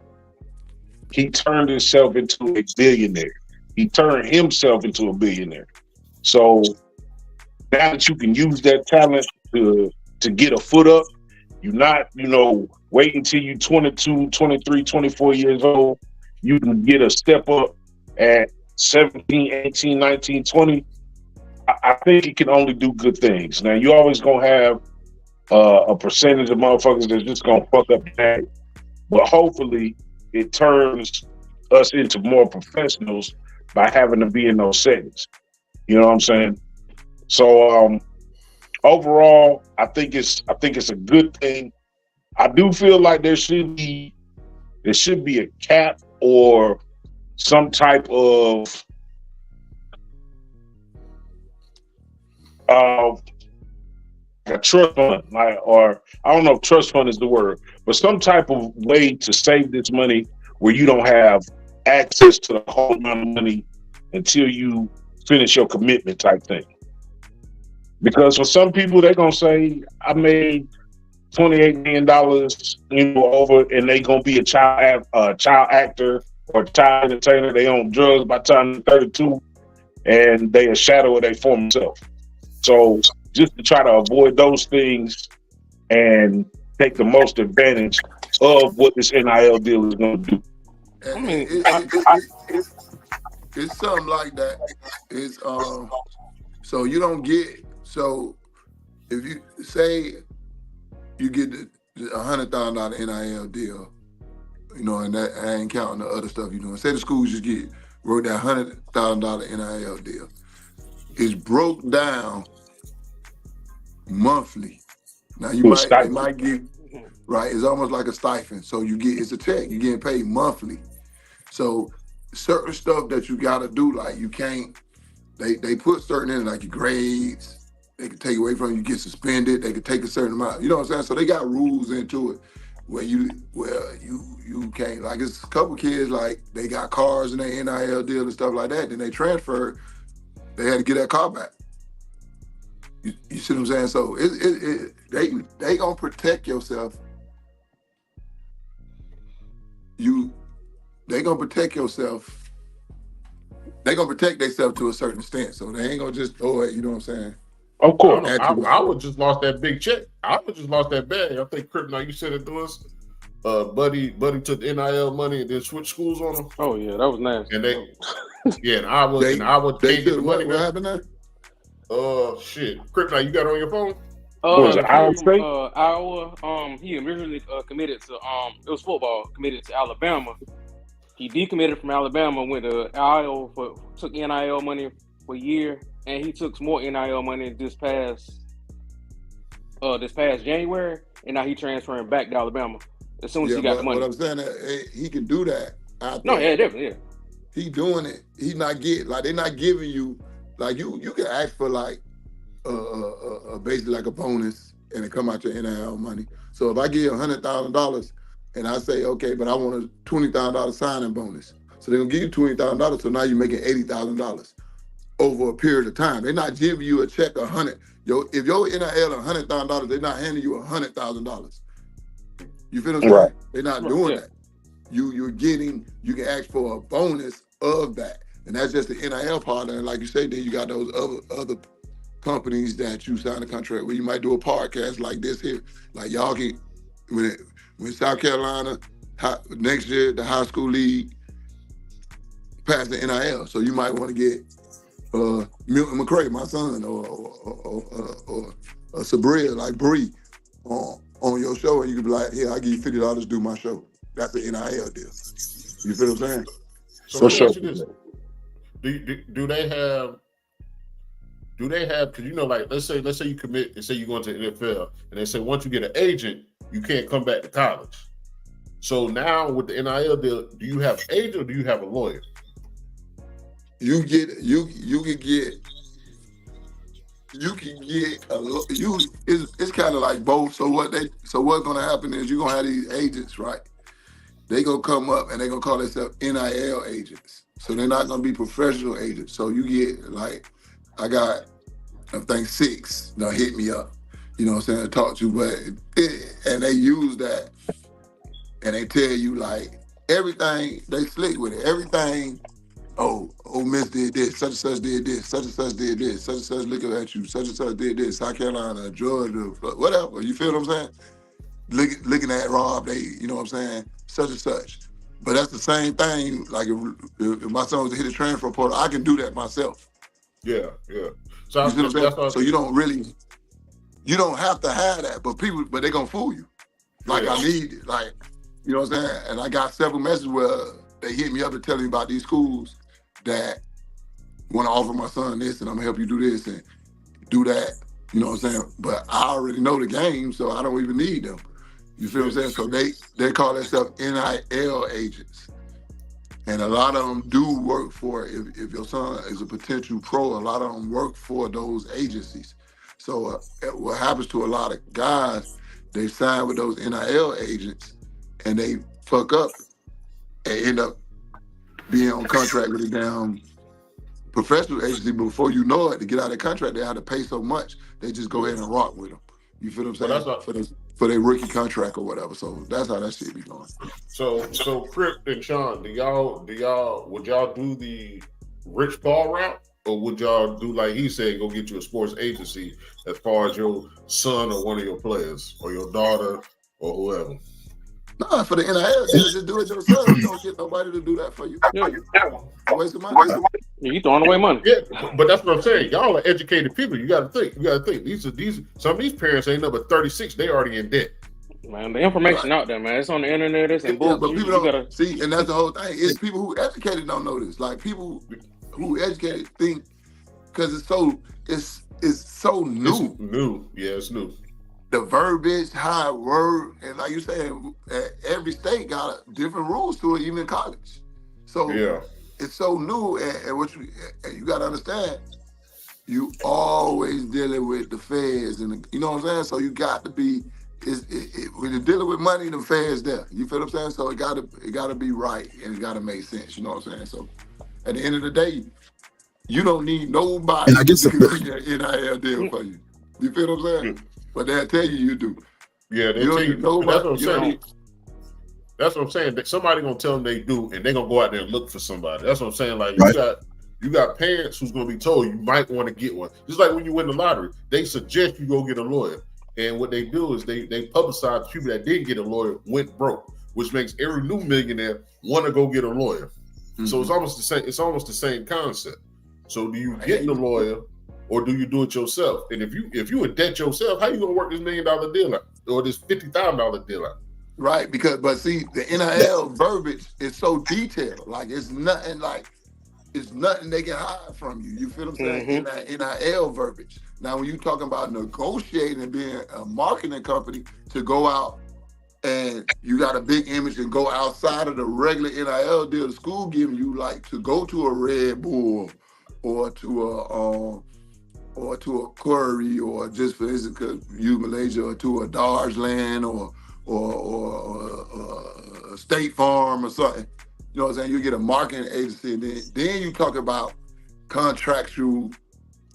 he turned himself into a billionaire. He turned himself into a billionaire. So now that you can use that talent to get a foot up, you're not, you know, wait until you're 22, 23, 24 years old. You can get a step up at 17, 18, 19, 20. I think it can only do good things. Now, you're always going to have a percentage of motherfuckers that's just going to fuck up the game. But hopefully it turns us into more professionals by having to be in those settings. You know what I'm saying? So overall, I think it's a good thing. I do feel like there should be a cap or some type of a trust fund, or I don't know if trust fund is the word, but some type of way to save this money where you don't have access to the whole amount of money until you finish your commitment type thing. Because for some people, they're gonna say, "I made $28 million, over," and they gonna be a child actor or a child entertainer. They on drugs by the time they're 32, and they a shadow of their former self. So just to try to avoid those things and take the most advantage of what this NIL deal is going to do. I mean, it's something like that. It's so you don't get, so if you say you get the $100,000 NIL deal, and that I ain't counting the other stuff you're doing. Say the schools just wrote that $100,000 NIL deal. It's broke down monthly. Now they might give, right? It's almost like a stipend. So it's a check. You're getting paid monthly. So certain stuff that you got to do, like you can't. They put certain in, like your grades. They can take away from you, get suspended. They can take a certain amount. You know what I'm saying? So they got rules into it where you can't. Like it's a couple kids, like they got cars in their NIL deal and stuff like that. Then they transferred. They had to get that car back. You see what I'm saying? So they gonna protect yourself. They gonna protect yourself. They gonna protect themselves to a certain extent. So they ain't gonna just throw it. You know what I'm saying? Of course. I would just lost that big check. I would just lost that bag. I think Kryptonite, you said it to us. Buddy took NIL money and then switched schools on him. Oh yeah, that was nasty. And and I would they get the money. What happened there? Shit. Kryptonite, you got it on your phone? Iowa, he originally committed to it was football, committed to Alabama. He decommitted from Alabama, went to Iowa, took NIL money for a year, and he took some more NIL money this past January, and now he transferring back to Alabama as soon as he got the money. What I'm saying, he can do that. No, yeah, definitely, yeah. He doing it. He's not they're not giving you, like you can ask for like basically like a bonus and it come out your NIL money. So if I give you $100,000 and I say, okay, but I want a $20,000 signing bonus. So they're gonna give you $20,000. So now you're making $80,000 over a period of time. They're not giving you a check of $100,000. If your NIL $100,000, they're not handing you $100,000. You feel what I'm saying? Right. They're not doing that. You can ask for a bonus of that. And that's just the NIL part. And like you say, then you got those other companies that you sign a contract with. You might do a podcast like this here. Like y'all can, when South Carolina, next year, the high school league passed the NIL. So you might want to get Milton McCray, my son, or Sabria, like Bree, on your show, and you can be like, "Yeah, I give you $50 to do my show." That's the NIL deal. You feel what I'm saying? So let me ask you this: Do they have? Because like let's say you commit and say you're going to the NFL, and they say once you get an agent, you can't come back to college. So now with the NIL deal, do you have an agent or do you have a lawyer? You can get it's kind of like both. So what's gonna happen is you're gonna have these agents, right? They gonna come up and they gonna call themselves NIL agents. So they're not gonna be professional agents. So you get like, I think 6 now hit me up, you know what I'm saying, to talk to, and they use that and they tell you like everything, they slick with it, everything. Oh, Miss did this, such and such did this, such and such did this, such and such looking at you, such and such did this, South Carolina, Georgia, whatever. You feel what I'm saying? Looking at Rob, you know what I'm saying, such and such. But that's the same thing. Like if my son was to hit a transfer portal, I can do that myself. Yeah. So you see what I'm saying? So you don't have to have that, but they're gonna fool you. Like I need it, like, you know what I'm saying? And I got several messages where they hit me up and tell me about these schools that want to offer my son this, and I'm gonna help you do this and do that. You know what I'm saying? But I already know the game, so I don't even need them. You feel what I'm saying? So they call themselves NIL agents. And a lot of them do work for, if your son is a potential pro, a lot of them work for those agencies. So what happens to a lot of guys, they sign with those NIL agents and they fuck up and end up being on contract with a damn professional agency. Before you know it, to get out of the contract, they have to pay so much, they just go ahead and rock with them. You feel what I'm saying? For their rookie contract or whatever. So that's how that shit be going. So Crip and Sean, would y'all do the Rich Paul route, or would y'all do like he said, go get you a sports agency as far as your son or one of your players or your daughter or whoever? No, for the NIL, just do it yourself. You don't get nobody to do that for you. Yeah. Waste of money. You throwing away money. Yeah, but that's what I'm saying. Y'all are educated people. You got to think. These some of these parents ain't number 36. They already in debt. Man, the information out there, man. It's on the internet. It's in books. But You people don't gotta see, and that's the whole thing. It's people who educated don't know this. Like people who educated think because it's so new. It's new. Yeah, it's new. The verbiage, how it word, and like you saying, every state got different rules to it, even in college. So yeah, it's so new, and what you got to understand, you always dealing with the feds, and you know what I'm saying. So you got to be, when you're dealing with money, the feds there. You feel what I'm saying? So it got to be right, and it got to make sense. You know what I'm saying? So at the end of the day, you don't need nobody to do your NIL deal for you. You feel what I'm saying? But they'll tell you do. Yeah, they tell you. That's what I'm saying. That's what I'm saying. Somebody gonna tell them they do, and they're gonna go out there and look for somebody. That's what I'm saying. Like you got parents who's gonna be told you might want to get one. Just like when you win the lottery, they suggest you go get a lawyer. And what they do is they publicize people that didn't get a lawyer went broke, which makes every new millionaire want to go get a lawyer. Mm-hmm. So it's almost the same. It's almost the same concept. So do you get the lawyer, or do you do it yourself? And if you in debt yourself, how you gonna work this $1 million deal out or this $50,000 deal out? Right, but see, the NIL verbiage is so detailed. Like it's nothing they can hide from you. You feel what I'm saying? NIL verbiage. Now, when you talking about negotiating and being a marketing company to go out and you got a big image and go outside of the regular NIL deal the school giving you, like to go to a Red Bull or to a Curry, or just for instance, you Malaysia, or to a Darsland or State Farm or something. You know what I'm saying? You get a marketing agency, and then you talk about contractual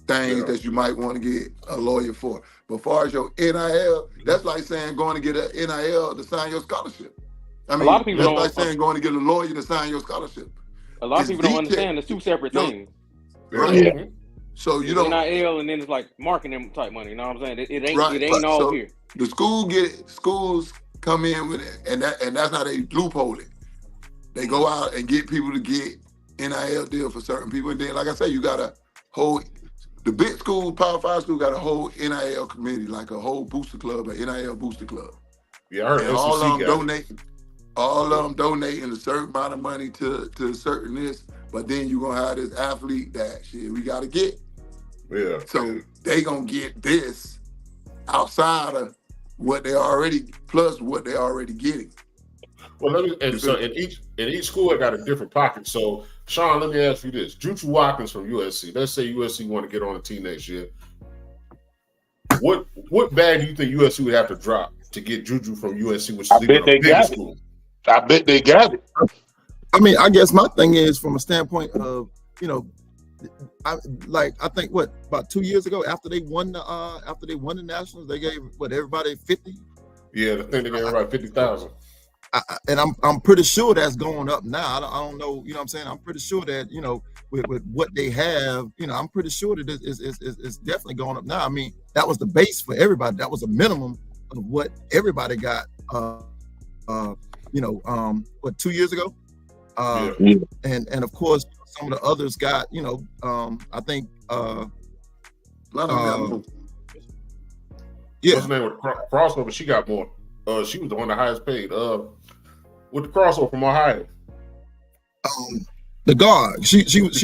things that you might want to get a lawyer for. But as far as your NIL, that's like saying going to get an NIL to sign your scholarship. I mean, a lot of people that's like saying going to get a lawyer to sign your scholarship. A lot of people don't understand. It's two separate things. Right. Yeah. So you don't NIL, and then it's like marketing type money. You know what I'm saying? It ain't all so here. The schools come in with it, and that's how they loophole it. They go out and get people to get NIL deal for certain people, and then like I say, you got a whole the big schools, Power 5 school got a whole NIL committee, like a whole booster club, an NIL booster club. Yeah, I heard and all of them donating a certain amount of money to certain this, but then you're gonna have this athlete that shit we gotta get. Yeah. So they gonna get this outside of what they already plus what they already getting. Well, in each school, I got a different pocket. So, Sean, let me ask you this: Juju Watkins from USC. Let's say USC want to get on the team next year. What bag do you think USC would have to drop to get Juju from USC, which is a big school? I bet they got it. I mean, I guess my thing is from a standpoint of, I think about 2 years ago after they won the Nationals, they gave everybody 50. Yeah, I think they gave everybody 50,000. And I'm pretty sure that's going up now. I don't know, you know what I'm saying? I'm pretty sure that, with what they have, I'm pretty sure that it's definitely going up now. I mean, that was the base for everybody. That was a minimum of what everybody got, 2 years ago? And of course, some of the others got, I think, yeah. What's the name of Crossover? She got more. She was the one the highest paid. With the Crossover from Ohio. The guard. She was.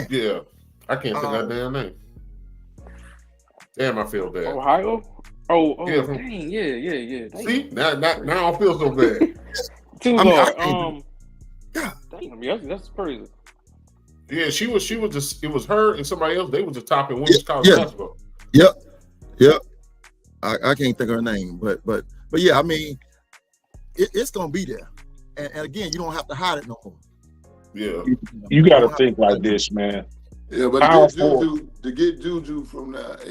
Yeah, I can't think of that damn name. Damn, I feel bad. Ohio. Oh, yeah, dang, yeah. Dang. See, now I don't feel so bad. Too hard. Damn, that's crazy. Yeah, she was just. It was her and somebody else. They was the top in women's college basketball. Yep. I can't think of her name, but yeah, I mean, it's gonna be there. And again, you don't have to hide it no more. Yeah. You got to think like this, man. Yeah, but to get Juju from that,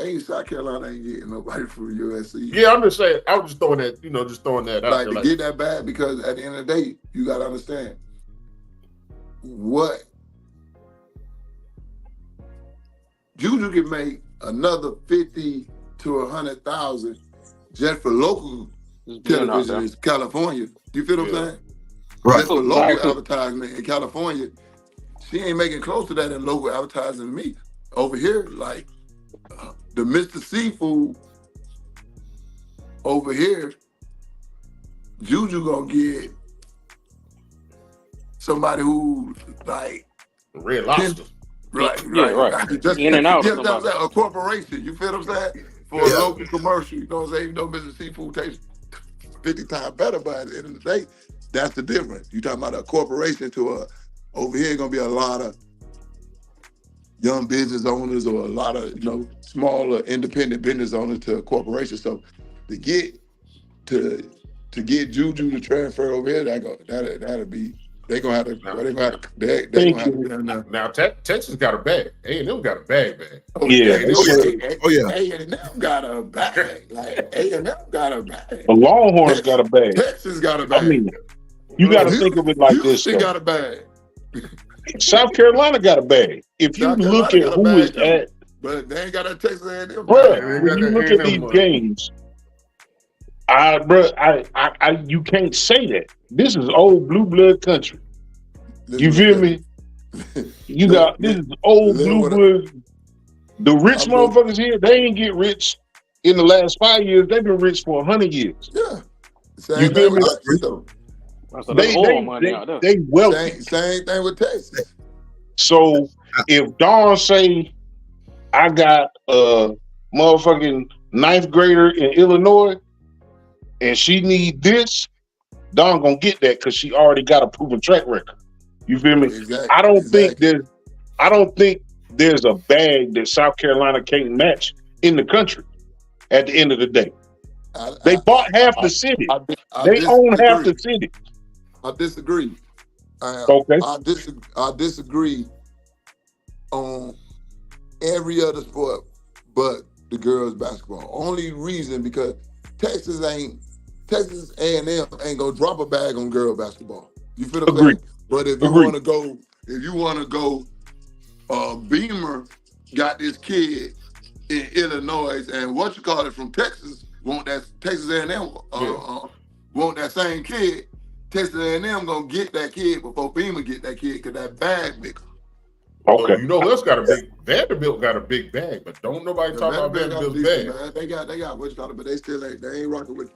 ain't South Carolina ain't getting nobody from USC. Yeah, I'm just saying. I was just throwing that, out like there. To get that bad, because at the end of the day, you got to understand what Juju can make another 50 to 100,000 just for local television in California. You feel what I'm saying? Right. Just for local advertisement in California, she ain't making close to that in local advertising to me. Over here, like the Mr. Seafood over here, Juju gonna get somebody who like Red Lobster. Right. Just in and out. A corporation. You feel what I'm saying? For a local commercial, you know what I'm saying? You know, Mr. Seafood tastes 50 times better, but at the end of the day, that's the difference. You talking about a corporation to over here gonna be a lot of young business owners or a lot of smaller independent business owners to a corporation. So to get Juju to transfer over here, that'll be. They're gonna have to. They're gonna have to be done now. Now Texas got a bag. A&M got a bag. A&M got a bag. Like A&M got a bag. The Longhorns got a bag. Texas got a bag. I mean, you got to think of it like this. Houston got a bag. South Carolina got a bag. If you look at who is at, but they ain't got a Texas A&M. Bro, when you look at these games, you can't say that. This is old blue blood country. You feel me? You got this is old blue blood. The rich motherfuckers here, they ain't get rich in the last 5 years. They've been rich for 100 years. Yeah. You feel me? They wealthy. Same thing with Texas. So if Dawn say, I got a motherfucking 9th grader in Illinois and she need this, Dawn gonna get that because she already got a proven track record. You feel me? Exactly. I don't think there's a bag that South Carolina can't match in the country at the end of the day. They bought half the city. They own half the city. I disagree. Okay. I disagree on every other sport but the girls basketball. Only reason because Texas A&M ain't gonna drop a bag on girl basketball. You feel what I'm saying? But if you want to go, Beamer got this kid in Illinois and from Texas want that Texas A&M want that same kid. Texas A&M gonna get that kid before Beamer get that kid because that bag bigger. Okay. So you know who else got a big Vanderbilt got a big bag, but don't nobody talk about Vanderbilt's bag. Man. They got what you call it, but they still ain't rocking with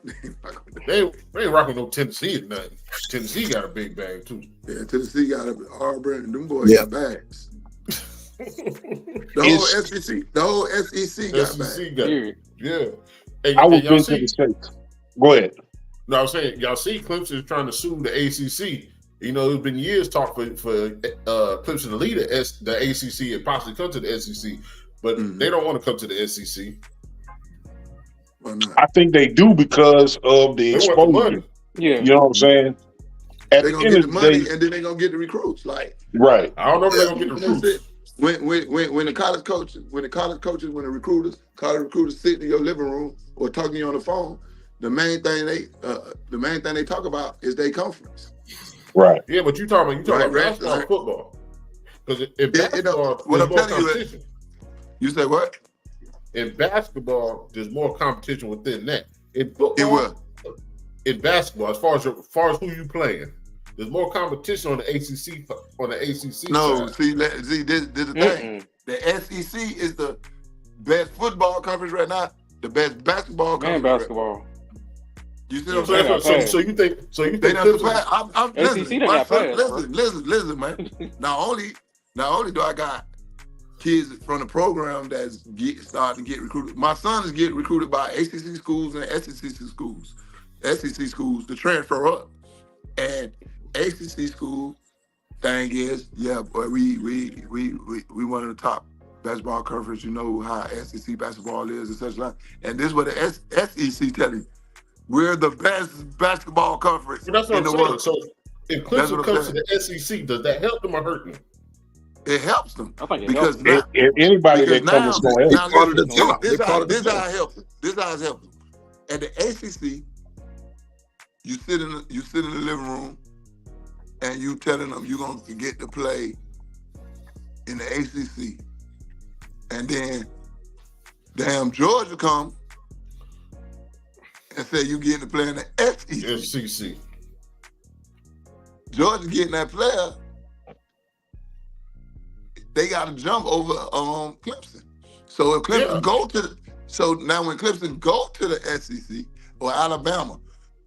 they ain't rocking no Tennessee or nothing. Tennessee got a big bag too. Yeah, Tennessee got Auburn and them boys got bags. The whole SEC got bags. Yeah. Hey, I was going to the States. Go ahead. No, I'm saying y'all see Clemson is trying to sue the ACC. You know, it's been years talk for Clemson to lead the ACC and possibly come to the SEC, but they don't want to come to the SEC. I think they do because of the exposure. Yeah, you know what I'm saying. They're gonna get the money, and then they're gonna get the recruits. Like right, I don't know if they're gonna get the recruits. When the college coaches, when the recruiters sit in your living room or talking to you on the phone, the main thing they talk about is their conference. Right. Yeah, but you talking about basketball or football? Because in basketball, what I'm telling you say what? In basketball, there's more competition within that. In football, in basketball, as far as who you playing, there's more competition on the ACC. No, side. see, this is the thing. The SEC is the best football conference right now. The best basketball conference. And basketball. You see what I'm saying? So you think they don't pass? Listen, man. Not only do I got kids from the program that's starting to get recruited. My son is getting recruited by ACC schools and SEC schools to transfer up, and ACC schools thing is, yeah, boy, we one of the top basketball conference. You know how SEC basketball is and such like. And this is what the SEC tell you. We're the best basketball conference But that's what in I'm the saying. world. So if That's Clemson what I'm comes to saying. the SEC, does that help them or hurt them? It helps them I think it because helps. now, If anybody because that comes is now, gonna help. They now part of the listen, top. They part of the this how top. it helps them. This how it helps them. At the ACC, you sit in the living room and you telling them you're gonna get to play in the ACC, and then damn Georgia come and say you getting to play in the SEC. SEC. Georgia getting that player, they got to jump over Clemson. So if Clemson now when Clemson go to the SEC or Alabama,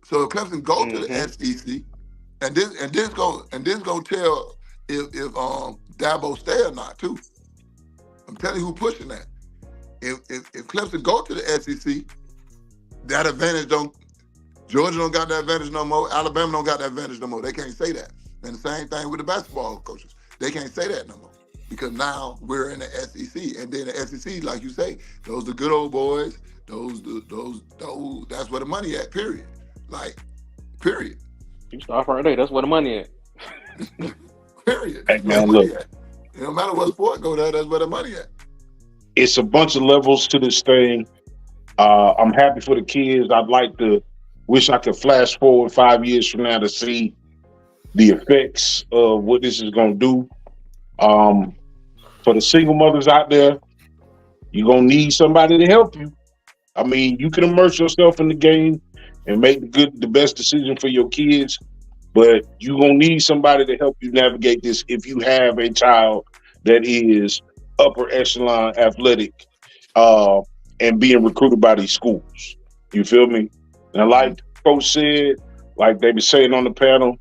so if Clemson go to the SEC, and this gonna tell if Dabo stay or not too. I'm telling you who pushing that. If Clemson go to the SEC, that advantage Georgia don't got that advantage no more. Alabama don't got that advantage no more. They can't say that. And the same thing with the basketball coaches. They can't say that no more because now we're in the SEC, and then the SEC, like you say, those the good old boys. Those that's where the money at. Period. Like, period. You stop right there. That's where the money at. Period. Hey, That's where the man, money look. at. It don't matter what sport go there. That's where the money at. It's a bunch of levels to this thing. I'm happy for the kids. I'd like to wish I could flash forward 5 years from now to see the effects of what this is going to do. For the single mothers out there, you're going to need somebody to help you. I mean, you can immerse yourself in the game and make the best decision for your kids, but you're going to need somebody to help you navigate this if you have a child that is upper echelon athletic and being recruited by these schools. You feel me? And like Coach said, like they were saying on the panel,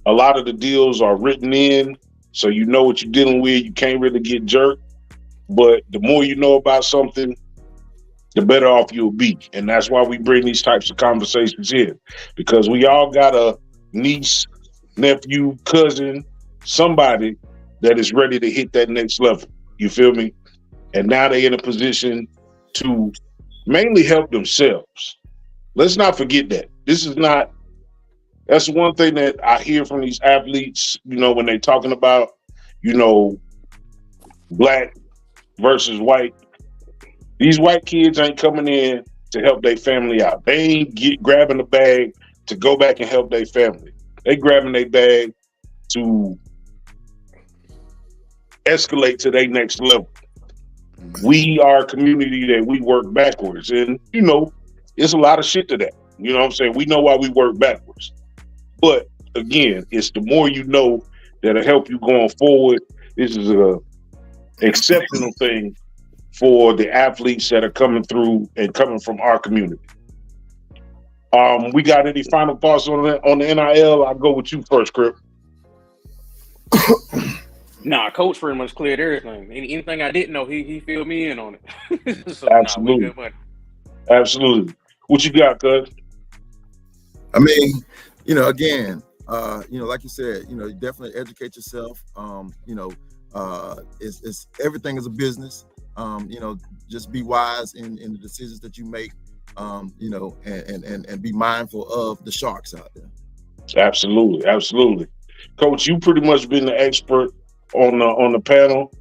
a lot of the deals are written in, so you know what you're dealing with. You can't really get jerked, but the more you know about something, the better off you'll be. And that's why we bring these types of conversations in, because we all got a niece, nephew, cousin, somebody that is ready to hit that next level. You feel me? And now they're in a position to mainly help themselves. Let's not forget that. That's one thing that I hear from these athletes, when they're talking about, black versus white. These white kids ain't coming in to help their family out. They ain't grabbing the bag to go back and help their family. They grabbing their bag to escalate to their next level. We are a community that we work backwards. And, it's a lot of shit to that. You know what I'm saying? We know why we work backwards. But, again, it's the more you know that'll help you going forward. This is an exceptional thing for the athletes that are coming through and coming from our community. We got any final thoughts on the NIL? I'll go with you first, Kryp. Nah, Coach pretty much cleared everything. Anything I didn't know, he filled me in on it. So, Absolutely. we good money. Absolutely. What you got, cuz? I mean, again, like you said, you definitely educate yourself. It's everything is a business. Just be wise in the decisions that you make. And be mindful of the sharks out there. Absolutely, absolutely. Coach, you pretty much been the expert on the panel.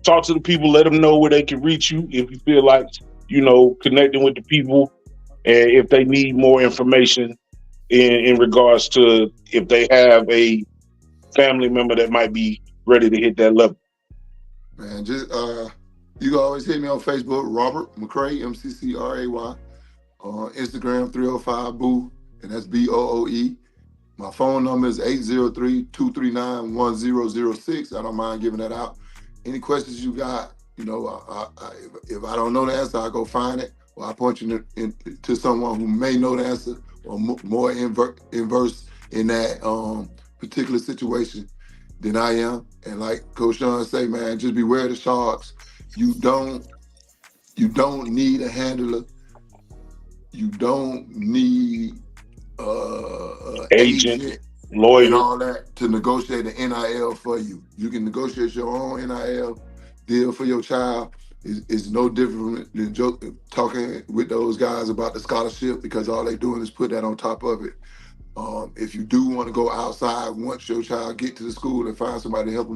Talk to the people, let them know where they can reach you if you feel like, connecting with the people, and if they need more information in regards to if they have a family member that might be ready to hit that level. Man, just you can always hit me on Facebook, Robert McCray, MCCRAY. Instagram 305boo, and that's BOOE. My phone number is 803-239-1006. I don't mind giving that out. Any questions you got, if I don't know the answer, I'll go find it, or I point you to someone who may know the answer or more inverse in that particular situation than I am. And like Coach Sean say, man, just beware of the sharks. You don't need a handler. You don't need agent. and Lawyer. all that to negotiate the NIL for you. You can negotiate your own NIL deal for your child. It's no different than talking with those guys about the scholarship, because all they doing is put that on top of it. If you do want to go outside once your child get to the school and find somebody to help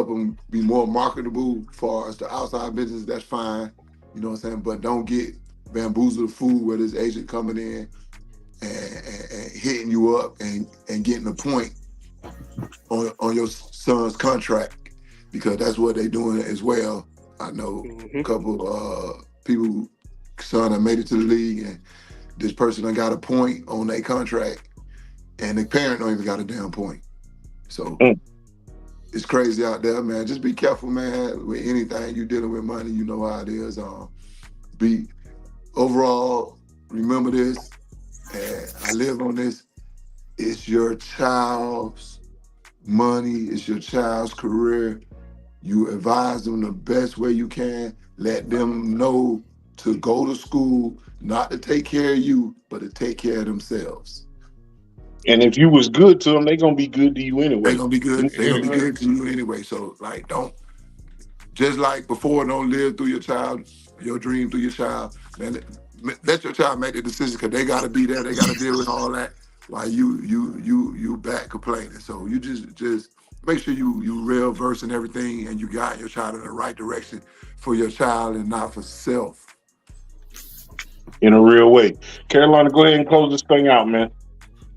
them be more marketable for us the outside business, that's fine. You know what I'm saying? But don't get bamboozled food where this agent coming in and hitting you up and getting a point on your son's contract, because that's what they doing as well. I know a couple people, son that made it to the league, and this person done got a point on their contract, and the parent don't even got a damn point. So it's crazy out there, man. Just be careful, man, with anything you dealing with money. You know how it is. Overall, remember this, and I live on this. It's your child's money. It's your child's career. You advise them the best way you can. Let them know to go to school, not to take care of you, but to take care of themselves. And if you was good to them, they gonna be good to you anyway. They gonna be good. They gonna be good to you anyway. So don't, just like before, don't live through your dream through your child. Man, let your child make the decision, because they gotta be there. They gotta deal with all that while you back complaining. So you just make sure you real verse in everything, and you guide your child in the right direction for your child and not for self. In a real way. Carolina, go ahead and close this thing out, man.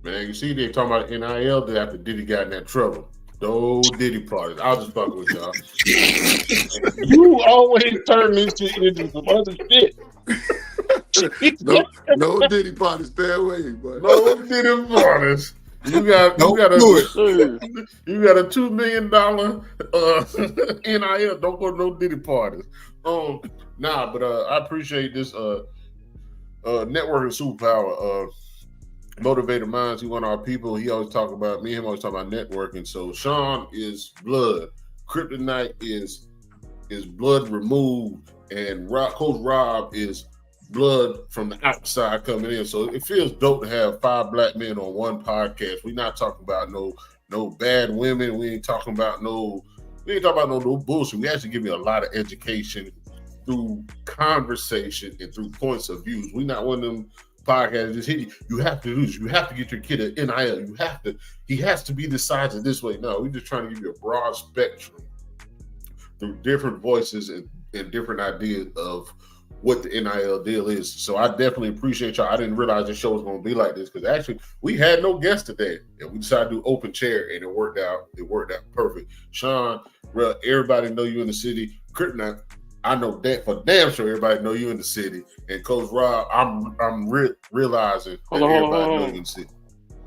Man, you see, they talking about NIL day after Diddy got in that trouble. Those Diddy parties. I'll just fuck with y'all. You always turn this shit into some other shit. No Diddy parties, stay away. But no Diddy parties. You got a $2 million NIL. Don't go to no Diddy parties. But I appreciate this networking superpower. Motivated minds. He one of our people. He always talk about me and him always talk about networking. So Sean is blood. Kryptonite is blood removed, and Coach Rob is blood from the outside coming in. So it feels dope to have 5 black men on one podcast. We're not talking about no bad women. We ain't talking about no bullshit. We actually give you a lot of education through conversation and through points of views. We're not one of them podcasts just hit you. You have to do this. You have to get your kid an NIL. He has to be the size of this way. No, we're just trying to give you a broad spectrum through different voices and different ideas of what the NIL deal is. So I definitely appreciate y'all. I didn't realize the show was going to be like this, because actually we had no guest today, and we decided to do open chair, and it worked out. It worked out perfect. Sean, everybody know you in the city. Kryptonite, I know that for damn sure everybody know you in the city. And Coach Rob, I'm realizing that everybody know you in the city.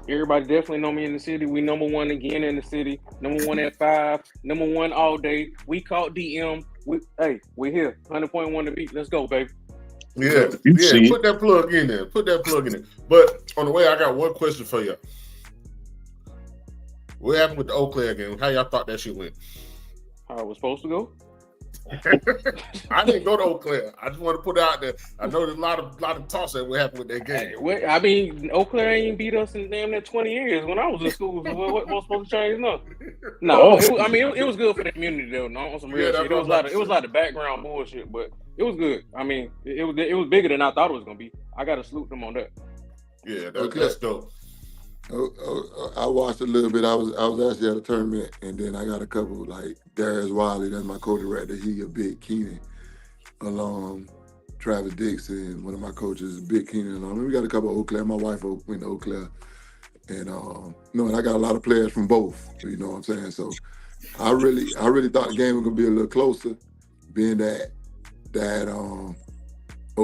Everybody definitely know me in the city. We number one again in the city. Number one at 5. Number one all day. We caught DM. We're here. 100.1 the beat. Let's go, baby. Yeah. Put that plug in there. But on the way, I got one question for you. What happened with the Eau Claire game? How y'all thought that shit went? How it was supposed to go? I didn't go to Eau Claire. I just want to put it out there. I know there's a lot of toss that what happened with that game. I mean, Eau Claire ain't beat us in damn near 20 years. When I was in school, what was supposed to change? No. It was good for the community though. No, on some real shit. It was a lot of background bullshit, but it was good. I mean, it was bigger than I thought it was gonna be. I gotta salute them on that. Yeah, that's dope. I watched a little bit. I was actually at a tournament, and then I got a couple like Darius Wiley, that's my co-director. He a big Keenan alum. Travis Dixon, one of my coaches, is a big Keenan alum. We got a couple of Eau Claire. My wife went to Eau Claire, and and I got a lot of players from both. You know what I'm saying? So I really thought the game was gonna be a little closer, being that Eau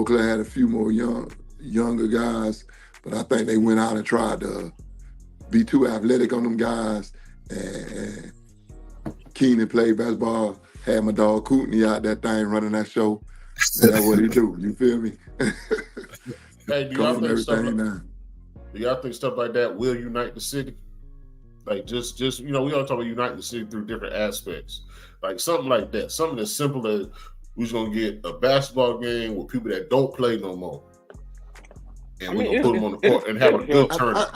Claire had a few more younger guys, but I think they went out and tried to be too athletic on them guys, and Keenan played basketball, had my dog Kootney out that thing running that show. That's what he do. You feel me? Hey, do y'all think stuff like that will unite the city? Like just we all talk about uniting the city through different aspects. Like something like that. Something as simple as we're just gonna get a basketball game with people that don't play no more. and we're gonna put them on the court and have a good tournament.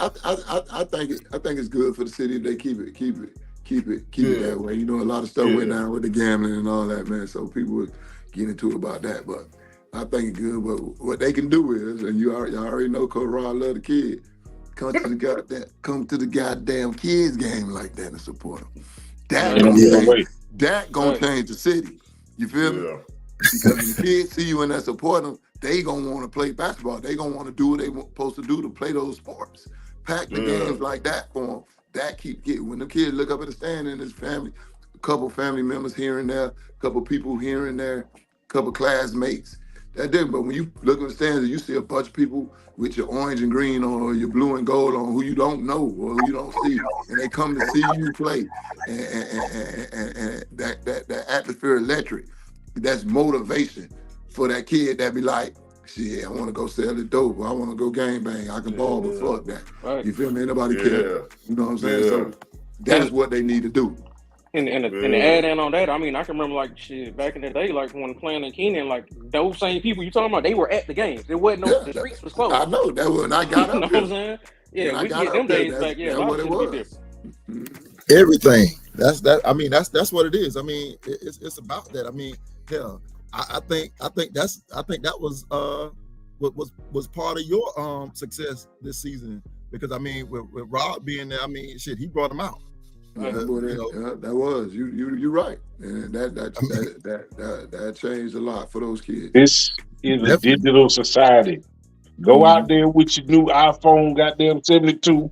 I think it's good for the city if they keep it that way. You know, a lot of stuff went down with the gambling and all that, man. So people would get into it about that, but I think it's good. But what they can do is, and y'all already know, Coach Rod love the kid. Come to the goddamn kids game like that and support them. That gonna change the city. You feel me? Because when the kids see you and that support them, they gonna want to play basketball. They gonna want to do what they supposed to do to play those sports. Pack the games like that for them. That keep getting. When the kids look up at the stand and his family, a couple family members here and there, a couple people here and there, a couple classmates. That different. But when you look at the stands and you see a bunch of people with your orange and green on or your blue and gold on who you don't know or who you don't see, and they come to see you play, and that atmosphere electric, that's motivation for that kid that be like, shit, I want to go sell the dope, or I want to go gang bang, I can ball, but fuck that. Right. You feel me? Ain't nobody care. You know what I'm saying? So that's what they need to do. And to add in on that, I mean, I can remember like shit back in the day, like when playing in Keenan, like those same people you talking about, they were at the games. There wasn't the streets was closed. I know that when I got up. You know what I'm saying? Yeah, we get them days back. Yeah, what it was. Everything. That's that. I mean, that's what it is. I mean, it's about that. I mean, hell, I think that was part of your success this season, because I mean, with Rob being there, I mean, shit, he brought him out. That was you're right, and that changed a lot for those kids. This is a digital society. Go out there with your new iPhone, goddamn 72,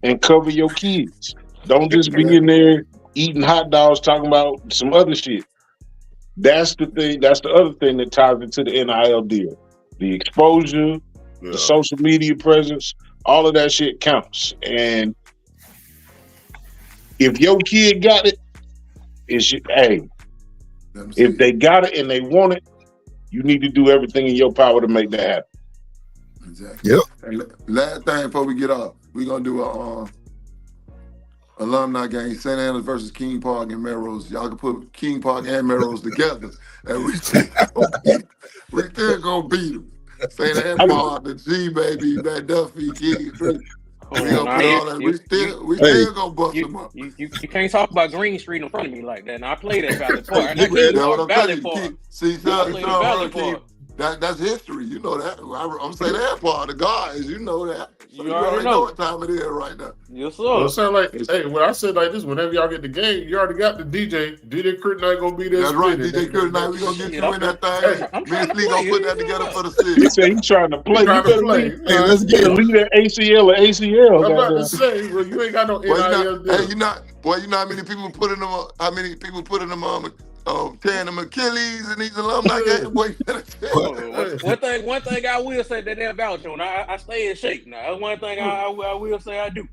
and cover your kids. Don't just be in there eating hot dogs talking about some other shit. That's the thing. That's the other thing that ties into the NIL deal. The exposure, the social media presence, all of that shit counts. And if your kid got it, if they got it and they want it, you need to do everything in your power to make that happen. Exactly. Yep. And last thing before we get off, we're gonna do a alumni game, St. Andrews versus King Park and Melrose. Y'all can put King Park and Melrose together, and we still gonna beat them. St. Andrews Park, the G baby, that Duffy, King. We still gonna bust them up. You can't talk about Green Street in front of me like that. And I played at Valley Park. And I can't talk Valley Park. See, that's history. You know that. I'm saying that part of the guys. You know that. So you already know what time it is right now. Yes, sir. Well, it sound like, hey, when I said like this, whenever y'all get the game, you already got the DJ. DJ Kryptonite gonna be there. That's right, DJ Kryptonite. We gonna get you in that thing. Me and Slee gonna put that together for the city. He said he's trying to play. Hey, let's get a lead at ACL or ACL. I'm about to say, bro, you ain't got no NIL. Hey, you know how many people put in them? How many people put in them? Tearing them Achilles and these alumni games. One thing I will say that they're vouch on. I stay in shape now. That's one thing I will say I do.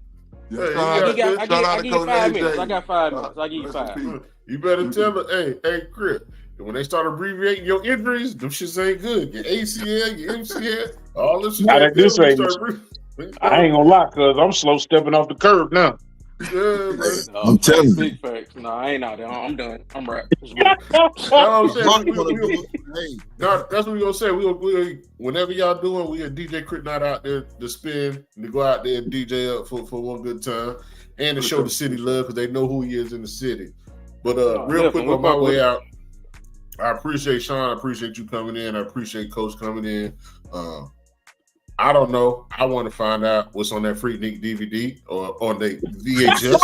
I give you 5 minutes. I got 5 minutes. I give you 5. You better tell her, hey, Chris. When they start abbreviating your injuries, them shits ain't good. Your ACL, your MCL, all this shit. I ain't gonna lie, cuz I'm slow stepping off the curb now. Yeah, I'm telling you. Big facts. No, I ain't out there. I'm done. I'm right. That's what we're gonna say. We whenever y'all doing, we a DJ Kryptonite out there to spin, to go out there and DJ up for one good time, and to show the city love because they know who he is in the city. But real quick on my way out, I appreciate Sean. I appreciate you coming in. I appreciate Coach coming in. I don't know. I want to find out what's on that Freaknik DVD or on the VHS.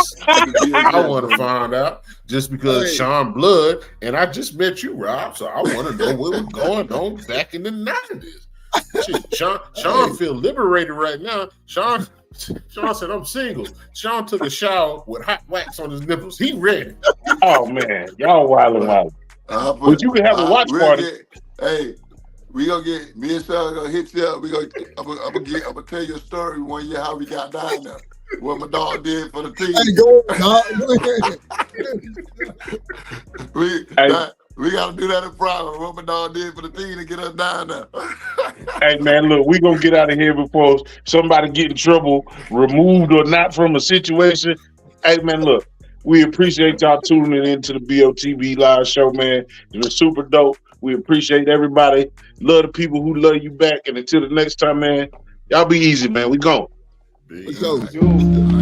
I want to find out just because Sean Blood, and I just met you, Rob, so I want to know what was going on back in the 90s. Shit, Sean feel liberated right now. Sean said, I'm single. Sean took a shower with hot wax on his nipples. He ready. Oh, man. Y'all wildin'. But you can have a watch party. We gonna get me and Sean gonna hit you up. I'm gonna tell you a story one year how we got down there. What my dog did for the team. We gotta do that in private. What my dog did for the team to get us down there. Hey man, look, we gonna get out of here before somebody get in trouble, removed or not from a situation. Hey man, look, we appreciate y'all tuning into the BOTB live show, man. It was super dope. We appreciate everybody. Love the people who love you back. And until the next time, man, Y'all be easy, man. We gone. Big. Let's go.